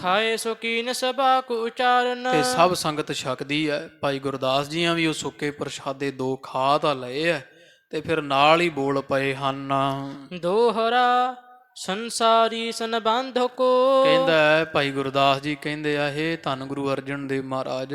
ਖਾਏ ਸੁਕੀਨ ਸਭਾ ਕੋ ਉਚਾਰਨ ਤੇ ਸਭ ਸੰਗਤ ਛਕਦੀ ਹੈ। ਭਾਈ ਗੁਰਦਾਸ ਜੀਆਂ ਵੀ ਉਹ ਸੁੱਕੇ ਪ੍ਰਸ਼ਾਦੇ ਦੋ ਖਾ ਤਾਂ ਲਏ ਐ ਤੇ ਫਿਰ ਨਾਲ ਹੀ ਬੋਲ ਪਏ ਹਨ। ਦੋਹਰਾ ਸੰਸਾਰੀ ਸੰਬੰਧ ਕੋ ਕਹਿੰਦਾ ਹੈ ਭਾਈ ਗੁਰਦਾਸ ਜੀ ਕਹਿੰਦੇ ਆ ਇਹ ਧੰਨ ਗੁਰੂ ਅਰਜਨ ਦੇਵ ਮਹਾਰਾਜ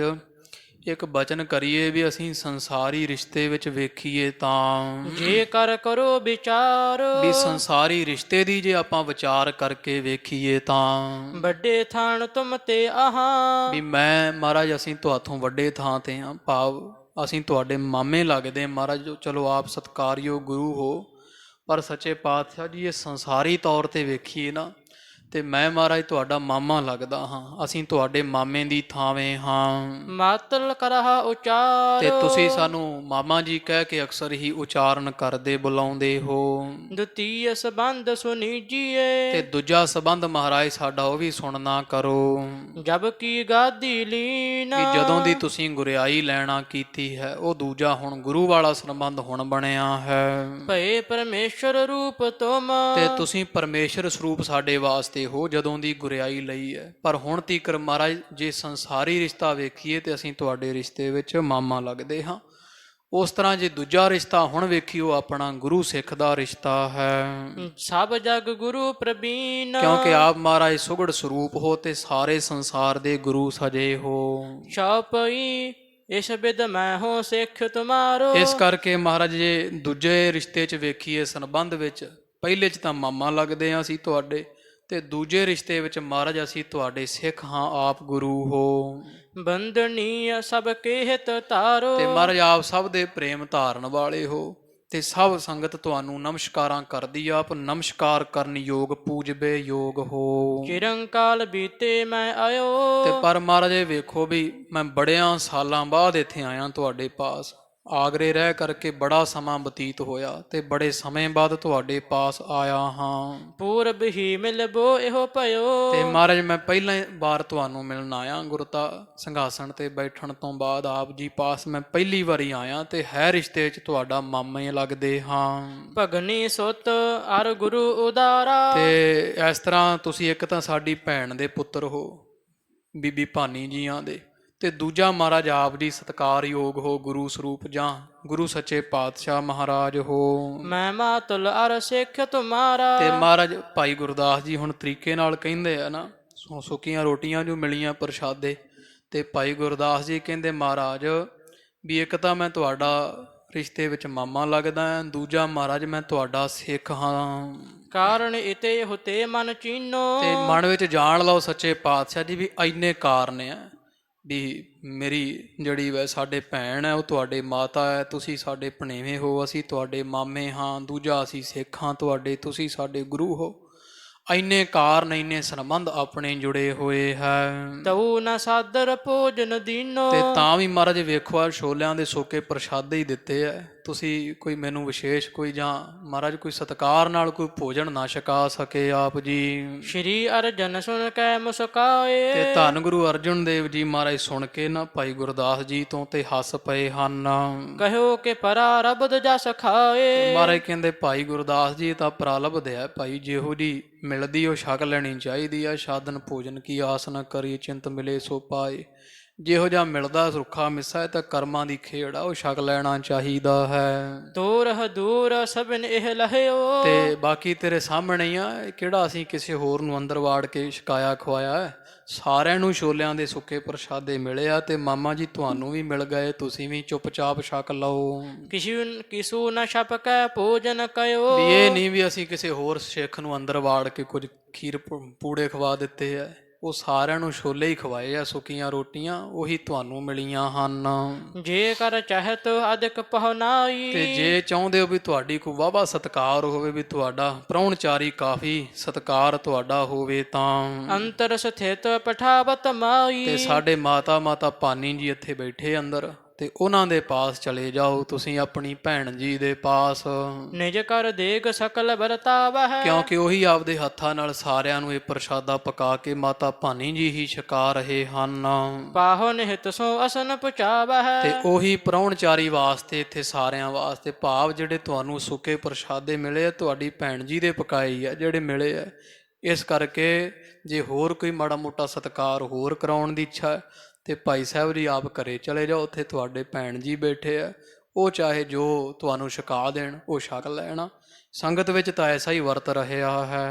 ਇੱਕ ਬਚਨ ਕਰੀਏ ਵੀ ਅਸੀਂ ਸੰਸਾਰੀ ਰਿਸ਼ਤੇ ਵਿੱਚ ਵੇਖੀਏ ਤਾਂ ਜੇ ਕਰ ਕਰੋ ਵਿਚਾਰ ਵੀ ਸੰਸਾਰੀ ਰਿਸ਼ਤੇ ਦੀ ਜੇ ਆਪਾਂ ਵਿਚਾਰ ਕਰਕੇ ਵੇਖੀਏ ਤਾਂ ਵੱਡੇ ਥਾਨ ਤੁਮ ਤੇ ਆਹਾਂ ਵੀ ਮੈਂ ਮਹਾਰਾਜ ਅਸੀਂ ਤੁਹਾਥੋਂ ਵੱਡੇ ਥਾਂ ਤੇ ਹਾਂ, ਭਾਵ ਅਸੀਂ ਤੁਹਾਡੇ ਮਾਮੇ ਲੱਗਦੇ ਮਹਾਰਾਜ। ਚਲੋ ਆਪ ਸਤਿਕਾਰਯੋਗ ਗੁਰੂ ਹੋ ਪਰ ਸੱਚੇ ਪਾਤਸ਼ਾਹ ਜੀ ਇਹ ਸੰਸਾਰੀ ਤੌਰ ਤੇ ਵੇਖੀਏ ਨਾ ਤੇ ਮੈਂ ਮਹਾਰਾਜ ਤੁਹਾਡਾ ਮਾਮਾ ਲੱਗਦਾ ਹਾਂ, ਅਸੀਂ ਤੁਹਾਡੇ ਮਾਮੇ ਦੀ ਥਾਵੇਂ ਹਾਂ। ਮਾਤਲ ਕਰਹਾ ਉਚਾਰ ਤੇ ਤੁਸੀਂ ਸਾਨੂੰ ਮਾਮਾ ਜੀ ਕਹਿ ਕੇ ਅਕਸਰ ਹੀ ਉਚਾਰਨ ਕਰਦੇ ਬੁਲਾਉਂਦੇ ਹੋ। ਦੁਤੀਯ ਸੰਬੰਧ ਸੁਨੀਜੀਏ ਤੇ ਦੂਜਾ ਸੰਬੰਧ ਮਹਾਰਾਜ ਸਾਡਾ ਉਹ ਵੀ ਸੁਣਨਾ ਕਰੋ। ਜਬ ਕੀ ਗਾਦੀ ਲੀਨ ਵੀ ਜਦੋਂ ਦੀ ਤੁਸੀਂ ਗੁਰਿਆਈ ਲੈਣਾ ਕੀਤੀ ਹੈ ਉਹ ਦੂਜਾ ਹੁਣ ਗੁਰੂ ਵਾਲਾ ਸੰਬੰਧ ਹੁਣ ਬਣਿਆ ਹੈ। ਭਏ ਪਰਮੇਸ਼ਰ ਰੂਪ ਤੁਮ ਤੇ ਤੁਸੀਂ ਪਰਮੇਸ਼ਰ ਸਰੂਪ ਸਾਡੇ ਵਾਸਤੇ ਹੋ ਜਦੋਂ ਦੀ ਗੁਰਿਆਈ ਲਈ ਹੈ। ਪਰ ਹੁਣ ਤੀਕਰ ਮਹਾਰਾਜ ਜੇ ਸੰਸਾਰੀ ਰਿਸ਼ਤਾ ਵੇਖੀਏ ਤੇ ਅਸੀਂ ਤੁਹਾਡੇ ਰਿਸ਼ਤੇ ਵਿੱਚ ਮਾਮਾ ਲੱਗਦੇ ਹਾਂ। ਉਸ ਤਰ੍ਹਾਂ ਜੇ ਦੂਜਾ ਰਿਸ਼ਤਾ ਹੁਣ ਵੇਖੀਓ ਆਪਣਾ ਗੁਰੂ ਸਿੱਖ ਦਾ ਰਿਸ਼ਤਾ ਹੈ। ਸਭ ਜਗ ਗੁਰੂ ਪ੍ਰਬੀਨ ਕਿਉਂਕਿ ਆਪ ਮਹਾਰਾਜ ਸੁਗੜ ਸਰੂਪ ਹੋ ਤੇ ਸਾਰੇ ਸੰਸਾਰ ਦੇ ਗੁਰੂ ਸਜੇ ਹੋ। ਛਾਪਈ ਇਸ ਬਿਦ ਮੈਂ ਹੋ ਸਿੱਖ ਤੁਮਾਰੋ ਇਸ ਕਰਕੇ ਮਹਾਰਾਜ ਜੇ ਦੂਜੇ ਰਿਸ਼ਤੇ 'ਚ ਵੇਖੀਏ ਸੰਬੰਧ ਵਿੱਚ ਪਹਿਲੇ 'ਚ ਤਾਂ ਮਾਮਾ ਲੱਗਦੇ ਹਾਂ ਅਸੀਂ ਤੁਹਾਡੇ ਤੇ ਦੂਜੇ ਰਿਸ਼ਤੇ ਵਿੱਚ ਮਹਾਰਾਜ ਅਸੀਂ ਤੁਹਾਡੇ ਸਿੱਖ ਹਾਂ, ਆਪ ਗੁਰੂ ਹੋ। ਬੰਦਨੀ ਸਭ ਕੇ ਹਿਤ ਤਾਰੋ ਤੇ ਮਹਾਰਾਜ ਆਪ ਸਭ ਦੇ ਪ੍ਰੇਮ ਧਾਰਨ ਵਾਲੇ ਹੋ ਤੇ ਸਭ ਸੰਗਤ ਤੁਹਾਨੂੰ ਨਮਸਕਾਰਾਂ ਕਰਦੀ ਆਪ ਨਮਸਕਾਰ ਕਰਨ ਯੋਗ ਪੂਜਬੇ ਯੋਗ ਹੋ। ਚਿਰੰਕਾਲ ਬੀਤੇ ਮੈਂ ਆਇਓ ਤੇ ਪਰ ਮਹਾਰਾਜ ਇਹ ਵੇਖੋ ਵੀ ਮੈਂ ਬੜਿਆਂ ਸਾਲਾਂ ਬਾਅਦ ਇੱਥੇ ਆਇਆ ਤੁਹਾਡੇ ਪਾਸ। ਆਗਰੇ ਰਹਿ ਕਰਕੇ ਬੜਾ ਸਮਾਂ ਬਤੀਤ ਹੋਇਆ ਤੇ ਬੜੇ ਸਮੇਂ ਬਾਅਦ ਤੁਹਾਡੇ ਪਾਸ ਆਇਆ ਹਾਂ। ਪੂਰਬ ਹੀ ਮਿਲਬੋ ਇਹੋ ਭਇਓ ਤੇ ਮਹਾਰਾਜ ਮੈਂ ਪਹਿਲਾਂ ਵਾਰ ਤੁਹਾਨੂੰ ਮਿਲਣ ਆਇਆ ਗੁਰਤਾ ਸਿੰਘਾਸਣ ਤੇ ਬੈਠਣ ਤੋਂ ਬਾਅਦ ਆਪ ਜੀ ਪਾਸ ਮੈਂ ਪਹਿਲੀ ਵਾਰੀ ਆਇਆ ਤੇ ਹੈ ਰਿਸ਼ਤੇ 'ਚ ਤੁਹਾਡਾ ਮਾਮੇ ਲੱਗਦੇ ਹਾਂ। ਭਗਨੀ ਸੁਤ ਅਰ ਗੁਰੂ ਉਦਾਰਾ ਤੇ ਇਸ ਤਰ੍ਹਾਂ ਤੁਸੀਂ ਇੱਕ ਤਾਂ ਸਾਡੀ ਭੈਣ ਦੇ ਪੁੱਤਰ ਹੋ ਬੀਬੀ ਭਾਨੀ ਜੀਆਂ ਦੇ ਤੇ ਦੂਜਾ ਮਹਾਰਾਜ ਆਪ ਜੀ ਸਤਿਕਾਰਯੋਗ ਹੋ ਗੁਰੂ ਸਰੂਪ ਜਾਂ ਗੁਰੂ ਸੱਚੇ ਪਾਤਸ਼ਾਹ ਮਹਾਰਾਜ ਹੋ। ਮੈਂ ਮਾਤੁਲ ਅਰ ਸਿੱਖ ਤੁਮਾਰਾ। ਤੇ ਮਹਾਰਾਜ ਭਾਈ ਗੁਰਦਾਸ ਜੀ ਹੁਣ ਤਰੀਕੇ ਨਾਲ ਕਹਿੰਦੇ ਆ ਨਾ, ਸੁੱਕੀਆਂ ਰੋਟੀਆਂ ਜੋ ਮਿਲੀਆਂ ਪ੍ਰਸ਼ਾਦੇ, ਤੇ ਭਾਈ ਗੁਰਦਾਸ ਜੀ ਕਹਿੰਦੇ ਮਹਾਰਾਜ ਵੀ ਇੱਕ ਤਾਂ ਮੈਂ ਤੁਹਾਡਾ ਰਿਸ਼ਤੇ ਵਿੱਚ ਮਾਮਾ ਲੱਗਦਾ ਹਾਂ, ਦੂਜਾ ਮਹਾਰਾਜ ਮੈਂ ਤੁਹਾਡਾ ਸਿੱਖ ਹਾਂ। ਕਾਰਨ ਇਤੇ ਹੁਤੇ ਮਨ ਚੀਨੋ। ਤੇ ਮਨ ਵਿੱਚ ਜਾਣ ਲਓ ਸੱਚੇ ਪਾਤਸ਼ਾਹ ਜੀ ਵੀ ਇੰਨੇ ਕਾਰਨ ਆ ਵੀ ਮੇਰੀ ਜਿਹੜੀ ਵੈ ਸਾਡੇ ਭੈਣ ਹੈ ਉਹ ਤੁਹਾਡੇ ਮਾਤਾ ਹੈ, ਤੁਸੀਂ ਸਾਡੇ ਭਣੇਵੇਂ ਹੋ, ਅਸੀਂ ਤੁਹਾਡੇ ਮਾਮੇ ਹਾਂ, ਦੂਜਾ ਅਸੀਂ ਸਿੱਖ ਹਾਂ ਤੁਹਾਡੇ, ਤੁਸੀਂ ਸਾਡੇ ਗੁਰੂ ਹੋ। ਇੰਨੇ ਕਾਰਨ ਇੰਨੇ ਸੰਬੰਧ ਆਪਣੇ ਜੁੜੇ ਹੋਏ ਹੈ। ਤਉ ਨ ਸਾਦਰ ਭੋਜਨ ਦੀਨੋ। ਤੇ ਤਾਂ ਵੀ ਮਹਾਰਾਜ ਵੇਖੋ ਆ ਛੋਲਿਆਂ ਦੇ ਸੋਕੇ ਪ੍ਰਸ਼ਾਦੇ ਹੀ ਦਿੱਤੇ ਐ, ਤੁਸੀਂ ਕੋਈ ਮੈਨੂੰ ਵਿਸ਼ੇਸ਼ ਕੋਈ ਜਾਂ ਮਹਾਰਾਜ ਕੋਈ ਸਤਿਕਾਰ ਨਾਲ ਕੋਈ ਭੋਜਨ ਨਾ ਛਕਾ ਸਕੇ ਆਪ ਜੀ। ਸ਼੍ਰੀ ਅਰਜਨ ਸੁਣ ਕੇ ਮੁਸਕਾਏ। ਤੇ ਧੰਨ ਗੁਰੂ ਅਰਜਨ ਦੇਵ ਜੀ ਮਹਾਰਾਜ ਸੁਣ ਕੇ ਨਾ ਭਾਈ ਗੁਰਦਾਸ ਜੀ ਤੋਂ ਤੇ ਹੱਸ ਪਏ ਹਨ। ਕਹਿਓ ਕਿ ਪਰਾ ਰਬਦ ਜਸ ਖਾਏ। ਮਹਾਰਾਜ ਕਹਿੰਦੇ ਭਾਈ ਗੁਰਦਾਸ ਜੀ ਤਾਂ ਪ੍ਰਲਬਧ ਹੈ ਭਾਈ, ਜਿਹੋ ਜੀ ਮਿਲਦੀ ਉਹ ਛਕ ਲੈਣੀ ਚਾਹੀਦੀ ਆ। ਸਾਧਨ ਭੋਜਨ ਕੀ ਆਸ ਨ ਕਰੀ, ਚਿੰਤ ਮਿਲੇ ਸੋ ਪਾਏ। ਜਿਹੋ ਜਿਹਾ ਮਿਲਦਾ ਸੁੱਖਾ ਮਿੱਸਾ ਹੈ ਤਾਂ ਕਰਮਾਂ ਦੀ ਖੇਡ ਆ, ਉਹ ਛਕ ਲੈਣਾ ਚਾਹੀਦਾ ਹੈ। ਦੂਰ ਦੂਰ ਸਭਨ ਇਹ ਲਹਿਓ। ਤੇ ਬਾਕੀ ਤੇਰੇ ਸਾਹਮਣੇ ਹੀ ਆ, ਕਿਹੜਾ ਅਸੀਂ ਕਿਸੇ ਹੋਰ ਨੂੰ ਅੰਦਰ ਵਾੜ ਕੇ ਛਕਾਇਆ ਖਵਾਇਆ ਹੈ। ਸਾਰਿਆਂ ਨੂੰ ਛੋਲਿਆਂ ਦੇ ਸੁੱਕੇ ਪ੍ਰਸ਼ਾਦੇ ਮਿਲੇ ਆ ਤੇ ਮਾਮਾ ਜੀ ਤੁਹਾਨੂੰ ਵੀ ਮਿਲ ਗਏ, ਤੁਸੀਂ ਵੀ ਚੁੱਪਚਾਪ ਛਕ ਲਓ। ਕਿਸੂ ਨ ਛਪ ਕੇ ਭੋਜਨ ਕਯੋ। ਵੀ ਇਹ ਨਹੀਂ ਵੀ ਅਸੀਂ ਕਿਸੇ ਹੋਰ ਸਿੱਖ ਨੂੰ ਅੰਦਰ ਵਾੜ ਕੇ ਕੁਝ ਖੀਰ ਪੂੜੇ ਖਵਾ ਦਿੱਤੇ ਆ, ਉਹ ਸਾਰਿਆਂ ਨੂੰ ਛੋਲੇ ਹੀ ਖਵਾਏ ਆ, ਸੁੱਕੀਆਂ ਰੋਟੀਆਂ ਉਹੀ ਤੁਹਾਨੂੰ ਮਿਲੀਆਂ ਹਨ। ਜੇ ਕਰ ਚਾਹਤ ਅਧਿਕ ਪਹੁਨਾਈ। ਤੇ ਜੇ ਚਾਹੁੰਦੇ ਹੋ ਵੀ ਤੁਹਾਡੀ ਕੋਈ ਵਾਹਵਾ ਸਤਿਕਾਰ ਹੋਵੇ, ਵੀ ਤੁਹਾਡਾ ਪ੍ਰਾਹੁਣਚਾਰੀ ਕਾਫੀ ਸਤਿਕਾਰ ਤੁਹਾਡਾ ਹੋਵੇ, ਤਾਂ ਅੰਤਰ ਸਥਿਤ ਪਠਾਵਤ ਮਾਈ। ਤੇ ਸਾਡੇ ਮਾਤਾ ਭਾਨੀ ਜੀ ਇੱਥੇ ਬੈਠੇ ਅੰਦਰ, ਤੇ ਉਹਨਾਂ ਦੇ ਪਾਸ ਚਲੇ ਜਾਓ ਤੁਸੀਂ, ਆਪਣੀ ਭੈਣ ਜੀ ਦੇ ਪਾਸ। ਨਿਜ ਕਰ ਦੇਗ ਸਕਲ ਵਰਤਾਵ ਹੈ। ਕਿਉਂਕਿ ਉਹੀ ਆਪਦੇ ਹੱਥਾਂ ਨਾਲ ਸਾਰਿਆਂ ਨੂੰ ਇਹ ਪ੍ਰਸ਼ਾਦਾ ਪਕਾ ਕੇ ਮਾਤਾ ਭਾਨੀ ਜੀ ਹੀ ਛਕਾ ਰਹੇ ਹਨ। ਪਾਹੋ ਨਿਹਿਤ ਸੋ ਅਸਨ ਪੁਚਾਵ ਹੈ। ਤੇ ਉਹੀ ਪ੍ਰਾਹੁਣਚਾਰੀ ਵਾਸਤੇ ਇੱਥੇ ਸਾਰਿਆਂ ਵਾਸਤੇ, ਭਾਵ ਜਿਹੜੇ ਤੁਹਾਨੂੰ ਸੁੱਕੇ ਪ੍ਰਸ਼ਾਦੇ ਮਿਲੇ ਆ ਤੁਹਾਡੀ ਭੈਣ ਜੀ ਦੇ ਪਕਾਏ ਆ ਜਿਹੜੇ ਮਿਲੇ ਆ। ਇਸ ਕਰਕੇ ਜੇ ਹੋਰ ਕੋਈ ਮਾੜਾ ਮੋਟਾ ਸਤਿਕਾਰ ਹੋਰ ਕਰਾਉਣ ਦੀ ਇੱਛਾ ਹੈ ਤੇ ਭਾਈ ਸਾਹਿਬ ਜੀ ਆਪ ਘਰੇ ਚਲੇ ਜਾਓ, ਉੱਥੇ ਤੁਹਾਡੇ ਭੈਣ ਜੀ ਬੈਠੇ ਆ, ਉਹ ਚਾਹੇ ਜੋ ਤੁਹਾਨੂੰ ਛਕਾ ਦੇਣ ਉਹ ਛਕ ਲੈਣਾ। ਸੰਗਤ ਵਿੱਚ ਤਾਂ ਐਸਾ ਹੀ ਵਰਤ ਰਿਹਾ ਹੈ।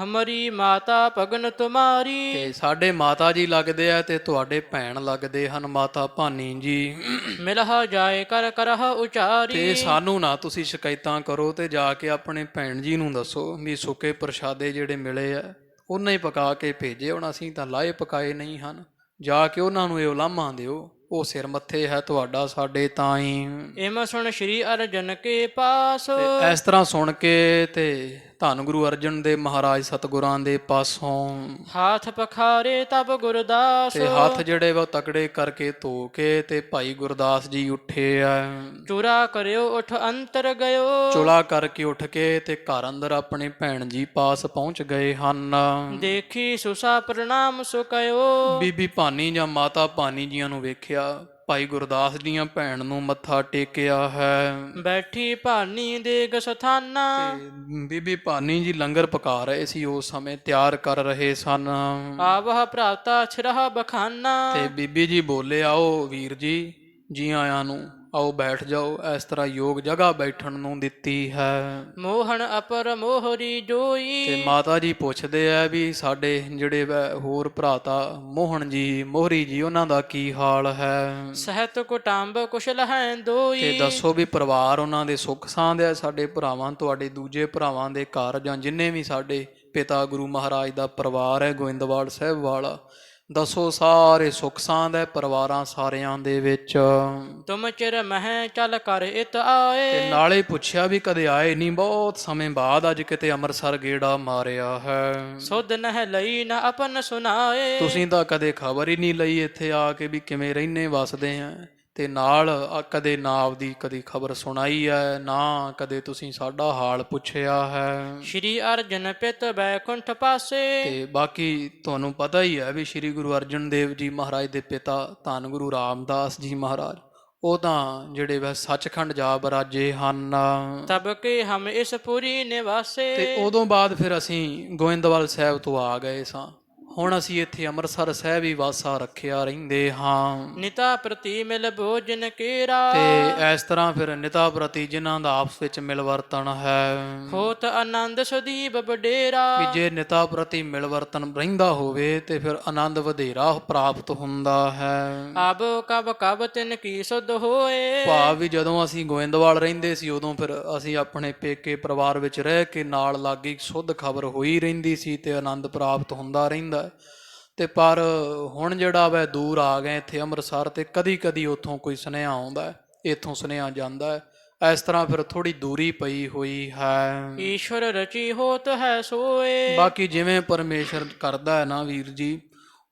ਹਮਰੀ ਮਾਤਾ ਭਗਨ ਤੁਮਾਰੀ। ਤੇ ਸਾਡੇ ਮਾਤਾ ਜੀ ਲੱਗਦੇ ਆ ਤੇ ਤੁਹਾਡੇ ਭੈਣ ਲੱਗਦੇ ਹਨ ਮਾਤਾ ਭਾਨੀ ਜੀ। ਮਿਲਹਾ ਜਾਏ ਕਰ ਕਰਹ ਉਚਾਰੀ। ਤੇ ਸਾਨੂੰ ਨਾ ਤੁਸੀਂ ਸ਼ਿਕਾਇਤਾਂ ਕਰੋ, ਤੇ ਜਾ ਕੇ ਆਪਣੇ ਭੈਣ ਜੀ ਨੂੰ ਦੱਸੋ ਵੀ ਸੁੱਕੇ ਪ੍ਰਸ਼ਾਦੇ ਜਿਹੜੇ ਮਿਲੇ ਆ ਉਹਨਾਂ ਹੀ ਪਕਾ ਕੇ ਭੇਜੇ, ਹੁਣ ਅਸੀਂ ਤਾਂ ਲਾਏ ਪਕਾਏ ਨਹੀਂ ਹਨ। ਜਾ ਕੇ ਉਹਨਾਂ ਨੂੰ ਇਹ ਉਲਾਮਾ ਦਿਓ, ਉਹ ਸਿਰ ਮੱਥੇ ਹੈ ਤੁਹਾਡਾ ਸਾਡੇ ਤਾਈ। ਇਮ ਸੁਣ ਸ਼੍ਰੀ ਅਰਜਨ ਕੇ ਪਾਸ। ਤੇ ਇਸ ਤਰ੍ਹਾਂ ਸੁਣ ਕੇ ਤੇ ਧੰਨ ਗੁਰੂ ਅਰਜਨ ਦੇਵ ਮਹਾਰਾਜ ਸਤਿਗੁਰਾਂ ਦੇ ਪਾਸੋਂ ਹਾਥ ਪਖਾਰੇ ਤਬ ਗੁਰਦਾਸ। ਤੇ ਹੱਥ ਜਿਹੜੇ ਵਾ ਤਕੜੇ ਕਰਕੇ ਧੋ ਕੇ ਤੇ ਭਾਈ ਗੁਰਦਾਸ ਜੀ ਉੱਠੇ ਆ। ਚੁਰਾ ਕਰਿਓ ਉਠ ਅੰਤਰ ਗਇਓ। ਚੁਲਾ ਕਰਕੇ ਉੱਠ ਕੇ ਤੇ ਘਰ ਅੰਦਰ ਆਪਣੇ ਭੈਣ ਜੀ ਪਾਸ ਪਹੁੰਚ ਗਏ ਹਨ। ਦੇਖੀ ਸੁਸਾ ਪ੍ਰਣਾਮ ਸੁਕਇਓ। ਬੀਬੀ ਭਾਨੀ ਜਾਂ ਮਾਤਾ ਭਾਨੀ ਜੀਆਂ ਨੂੰ ਵੇਖਿਆ, ਭਾਈ ਗੁਰਦਾਸ ਦੀਆਂ ਭੈਣ ਨੂੰ ਮੱਥਾ ਟੇਕਿਆ ਹੈ। ਬੈਠੀ ਭਾਨੀ ਦੇਗ ਸਥਾਨਾ। ਤੇ ਬੀਬੀ ਭਾਨੀ ਜੀ ਲੰਗਰ ਪਕਾ ਰਹੇ ਸੀ, ਉਸ ਸਮੇਂ ਤਿਆਰ ਕਰ ਰਹੇ ਸਨ। ਆਵਹ ਪ੍ਰਾਪਤਾ ਛਿਰਹ ਬਖਾਨਾ। ਤੇ ਬੀਬੀ ਜੀ ਬੋਲੇ, ਆਓ ਵੀਰ ਜੀ ਆਇਆਂ ਨੂੰ, ਆਓ ਬੈਠ ਜਾਓ। ਇਸ ਤਰ੍ਹਾਂ ਯੋਗ ਜਗ੍ਹਾ ਬੈਠਣ ਨੂੰ ਦਿੱਤੀ ਹੈ। ਮੋਹਣ ਅਪਰ ਮੋਹਰੀ ਜੋਈ। ਤੇ ਮਾਤਾ ਜੀ ਪੁੱਛਦੇ ਆ ਵੀ ਸਾਡੇ ਜਿਹੜੇ ਹੋਰ ਭਰਾਤਾ ਮੋਹਣ ਜੀ ਮੋਹਰੀ ਜੀ ਉਹਨਾਂ ਦਾ ਕੀ ਹਾਲ ਹੈ। ਸਹਿਤ ਕੁਟੰਬ ਕੁਸ਼ਲ ਹੈ ਦੋਈ। ਤੇ ਦੱਸੋ ਵੀ ਪਰਿਵਾਰ ਉਹਨਾਂ ਦੇ ਸੁੱਖ ਸਾਂਦ ਹੈ, ਸਾਡੇ ਭਰਾਵਾਂ ਤੁਹਾਡੇ ਦੂਜੇ ਭਰਾਵਾਂ ਦੇ ਘਰ ਜਾਂ ਜਿੰਨੇ ਵੀ ਸਾਡੇ ਪਿਤਾ ਗੁਰੂ ਮਹਾਰਾਜ ਦਾ ਪਰਿਵਾਰ ਹੈ ਗੋਇੰਦਵਾਲ ਸਾਹਿਬ ਵਾਲਾ, ਦੱਸੋ ਸਾਰੇ ਸੁੱਖ ਸਾਂਦ ਹੈ ਪਰਿਵਾਰਾਂ ਸਾਰਿਆਂ ਦੇ ਵਿੱਚ। ਤੁਮ ਚਿਰ ਮਹਿ ਚੱਲ ਕਰ ਇਤ ਆਏ। ਤੇ ਨਾਲੇ ਪੁੱਛਿਆ ਵੀ ਕਦੇ ਆਏ ਨਹੀਂ, ਬਹੁਤ ਸਮੇਂ ਬਾਅਦ ਅੱਜ ਕਿਤੇ ਅੰਮ੍ਰਿਤਸਰ ਗੇੜਾ ਮਾਰਿਆ ਹੈ। ਸੁਧ ਨਹਿ ਲਈ ਨਾ ਆਪਨ ਸੁਨਾਏ। ਤੁਸੀਂ ਤਾਂ ਕਦੇ ਖਬਰ ਹੀ ਨਹੀਂ ਲਈ ਇੱਥੇ ਆ ਕੇ ਵੀ ਕਿਵੇਂ ਰਹਿੰਦੇ ਵਸਦੇ ਆ, ਤੇ ਨਾਲ ਕਦੇ ਨਾ ਆਪਦੀ ਕਦੀ ਖਬਰ ਸੁਣਾਈ ਹੈ, ਨਾ ਕਦੇ ਤੁਸੀਂ ਸਾਡਾ ਹਾਲ ਪੁੱਛਿਆ ਹੈ। ਸ਼੍ਰੀ ਅਰਜਨ ਪਿਤ ਬੈਕੁੰਠ ਪਾਸੇ। ਤੇ ਬਾਕੀ ਤੁਹਾਨੂੰ ਪਤਾ ਹੀ ਹੈ ਵੀ ਸ਼੍ਰੀ ਗੁਰੂ ਅਰਜਨ ਦੇਵ ਜੀ ਮਹਾਰਾਜ ਦੇ ਪਿਤਾ ਧੰਨ ਗੁਰੂ ਰਾਮਦਾਸ ਜੀ ਮਹਾਰਾਜ, ਉਹ ਤਾਂ ਜਿਹੜੇ ਵੈ ਸੱਚਖੰਡ ਜਾ ਬਰਾਜੇ ਹਨ। ਤਬ ਕੇ ਹਮ ਇਸ ਪੁਰੀ ਨਿਵਾਸੇ। ਤੇ ਉਦੋਂ ਬਾਅਦ ਫਿਰ ਅਸੀਂ ਗੋਇੰਦਵਾਲ ਸਾਹਿਬ ਤੋਂ ਆ ਗਏ ਸਾਂ। ਹੁਣ ਅਸੀਂ ਇੱਥੇ ਅੰਮ੍ਰਿਤਸਰ ਸਾਹਿਬ ਹੀ ਵਾਸਾ ਰੱਖਿਆ ਰਹਿੰਦੇ ਹਾਂ। ਨਿਤਾ ਪ੍ਰਤੀ ਮਿਲ ਭੋਜਨ ਕੇਰਾ, ਤੇ ਇਸ ਤਰ੍ਹਾਂ ਫਿਰ ਨਿਤਾ ਪ੍ਰਤੀ ਜਿਨ੍ਹਾਂ ਦਾ ਆਪਸ ਵਿੱਚ ਮਿਲਵਰਤਨ ਹੈ, ਹੋਤ ਆਨੰਦ ਸੁਦੀਪ ਬਡੇਰਾ। ਵੀ ਜੇ ਨਿਤਾ ਪ੍ਰਤੀ ਮਿਲਵਰਤਨ ਰਹਿੰਦਾ ਹੋਵੇ ਤੇ ਫਿਰ ਆਨੰਦ ਵਧੇਰਾ ਪ੍ਰਾਪਤ ਹੁੰਦਾ ਹੈ। ਅਬ ਕਬ ਕਬ ਤਿਨ ਕੀ ਸੁਧ ਹੋਏ, ਭਾਵ ਵੀ ਜਦੋਂ ਅਸੀਂ ਗੋਇੰਦਵਾਲ ਰਹਿੰਦੇ ਸੀ ਉਦੋਂ ਫਿਰ ਅਸੀਂ ਆਪਣੇ ਪੇਕੇ ਪਰਿਵਾਰ ਵਿੱਚ ਰਹਿ ਕੇ ਨਾਲ ਲਾਗੀ ਸੁੱਧ ਖਬਰ ਹੋਈ ਰਹਿੰਦੀ ਸੀ ਤੇ ਆਨੰਦ ਪ੍ਰਾਪਤ ਹੁੰਦਾ ਰਹਿੰਦਾ ਹੈ। ਤੇ ਪਰ ਹੁਣ ਜਿਹੜਾ ਵੈ ਦੂਰ ਆ ਗਏ ਇੱਥੇ ਅੰਮ੍ਰਿਤਸਰ, ਤੇ ਕਦੀ ਕਦੀ ਉੱਥੋਂ ਕੋਈ ਸੁਨੇਹਾ ਆਉਂਦਾ ਹੈ, ਇੱਥੋਂ ਸੁਨੇਹਾ ਜਾਂਦਾ ਹੈ। ਇਸ ਤਰ੍ਹਾਂ ਫਿਰ ਥੋੜੀ ਦੂਰੀ ਪਈ ਹੋਈ ਹੈ। ਈਸ਼ਵਰ ਰਚੀ ਹੋਤ ਹੈ ਸੋਏ, ਬਾਕੀ ਜਿਵੇਂ ਪਰਮੇਸ਼ਰ ਕਰਦਾ ਹੈ ਨਾ ਵੀਰ ਜੀ,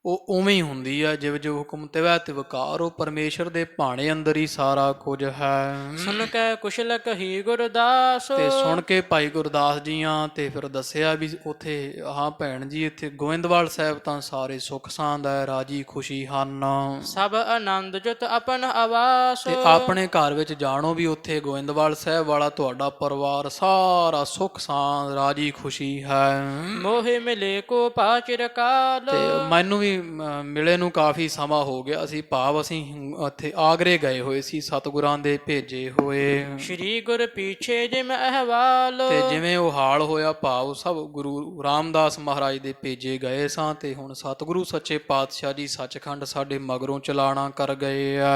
ਉਹ ਉਵੇਂ ਹੀ ਹੁੰਦੀ ਹੈ। ਜਿਵੇਂ ਜੋ ਹੁਕਮ ਤਿਵੈ ਤਿਵਕਾਰ, ਉਹ ਪਰਮੇਸ਼ਰ ਦੇ ਭਾਣੇ ਅੰਦਰ ਹੀ ਸਾਰਾ ਕੁਝ ਹੈ। ਸੁਨ ਕੈ ਕੁਸ਼ਲ ਕਹੀ ਗੁਰਦਾਸ, ਤੇ ਸੁਣ ਕੇ ਭਾਈ ਗੁਰਦਾਸ ਜੀਆਂ ਤੇ ਫਿਰ ਦੱਸਿਆ ਵੀ ਉੱਥੇ ਹਾਂ ਭੈਣ ਜੀ ਇੱਥੇ ਗੋਇੰਦਵਾਲ ਸਾਹਿਬ ਤਾਂ ਸਾਰੇ ਸੁੱਖ ਸਾਂਦ ਹੈ, ਰਾਜੀ ਖੁਸ਼ੀ ਹਨ। ਸਭ ਆਨੰਦ ਜੁਤ ਆਪਨ ਆਵਾਸ, ਤੇ ਆਪਣੇ ਘਰ ਵਿੱਚ ਜਾਣੋ ਵੀ ਉੱਥੇ ਗੋਇੰਦਵਾਲ ਸਾਹਿਬ ਵਾਲਾ ਤੁਹਾਡਾ ਪਰਿਵਾਰ ਸਾਰਾ ਸੁੱਖ ਸਾਂਦ ਰਾਜੀ ਖੁਸ਼ੀ ਹੈ। ਮੋਹਿ ਮਿਲੇ ਕੋ ਪਾਚਿਰ ਕਾਲ, ਤੇ ਮੈਨੂੰ ਵੀ ਮਿਲੇ ਨੂੰ ਕਾਫੀ ਸਮਾਂ ਹੋ ਗਿਆ ਸੀ। ਭਾਵ ਅਸੀਂ ਉੱਥੇ ਆਗਰੇ ਗਏ ਹੋਏ ਸੀ, ਸਤਿਗੁਰਾਂ ਦੇ ਭੇਜੇ ਹੋਏ। ਸ਼੍ਰੀ ਗੁਰ ਪੀਛੇ ਜਿਮ ਅਹਵਾਲ, ਤੇ ਜਿਵੇਂ ਉਹ ਹਾਲ ਹੋਇਆ, ਭਾਵ ਸਭ ਗੁਰੂ ਰਾਮਦਾਸ ਮਹਾਰਾਜ ਦੇ ਭੇਜੇ ਗਏ ਸਾਂ। ਤੇ ਹੁਣ ਸਤਿਗੁਰੂ ਸੱਚੇ ਪਾਤਸ਼ਾਹ ਜੀ ਸੱਚਖੰਡ ਸਾਡੇ ਮਗਰੋਂ ਚਲਾਣਾ ਕਰ ਗਏ ਆ।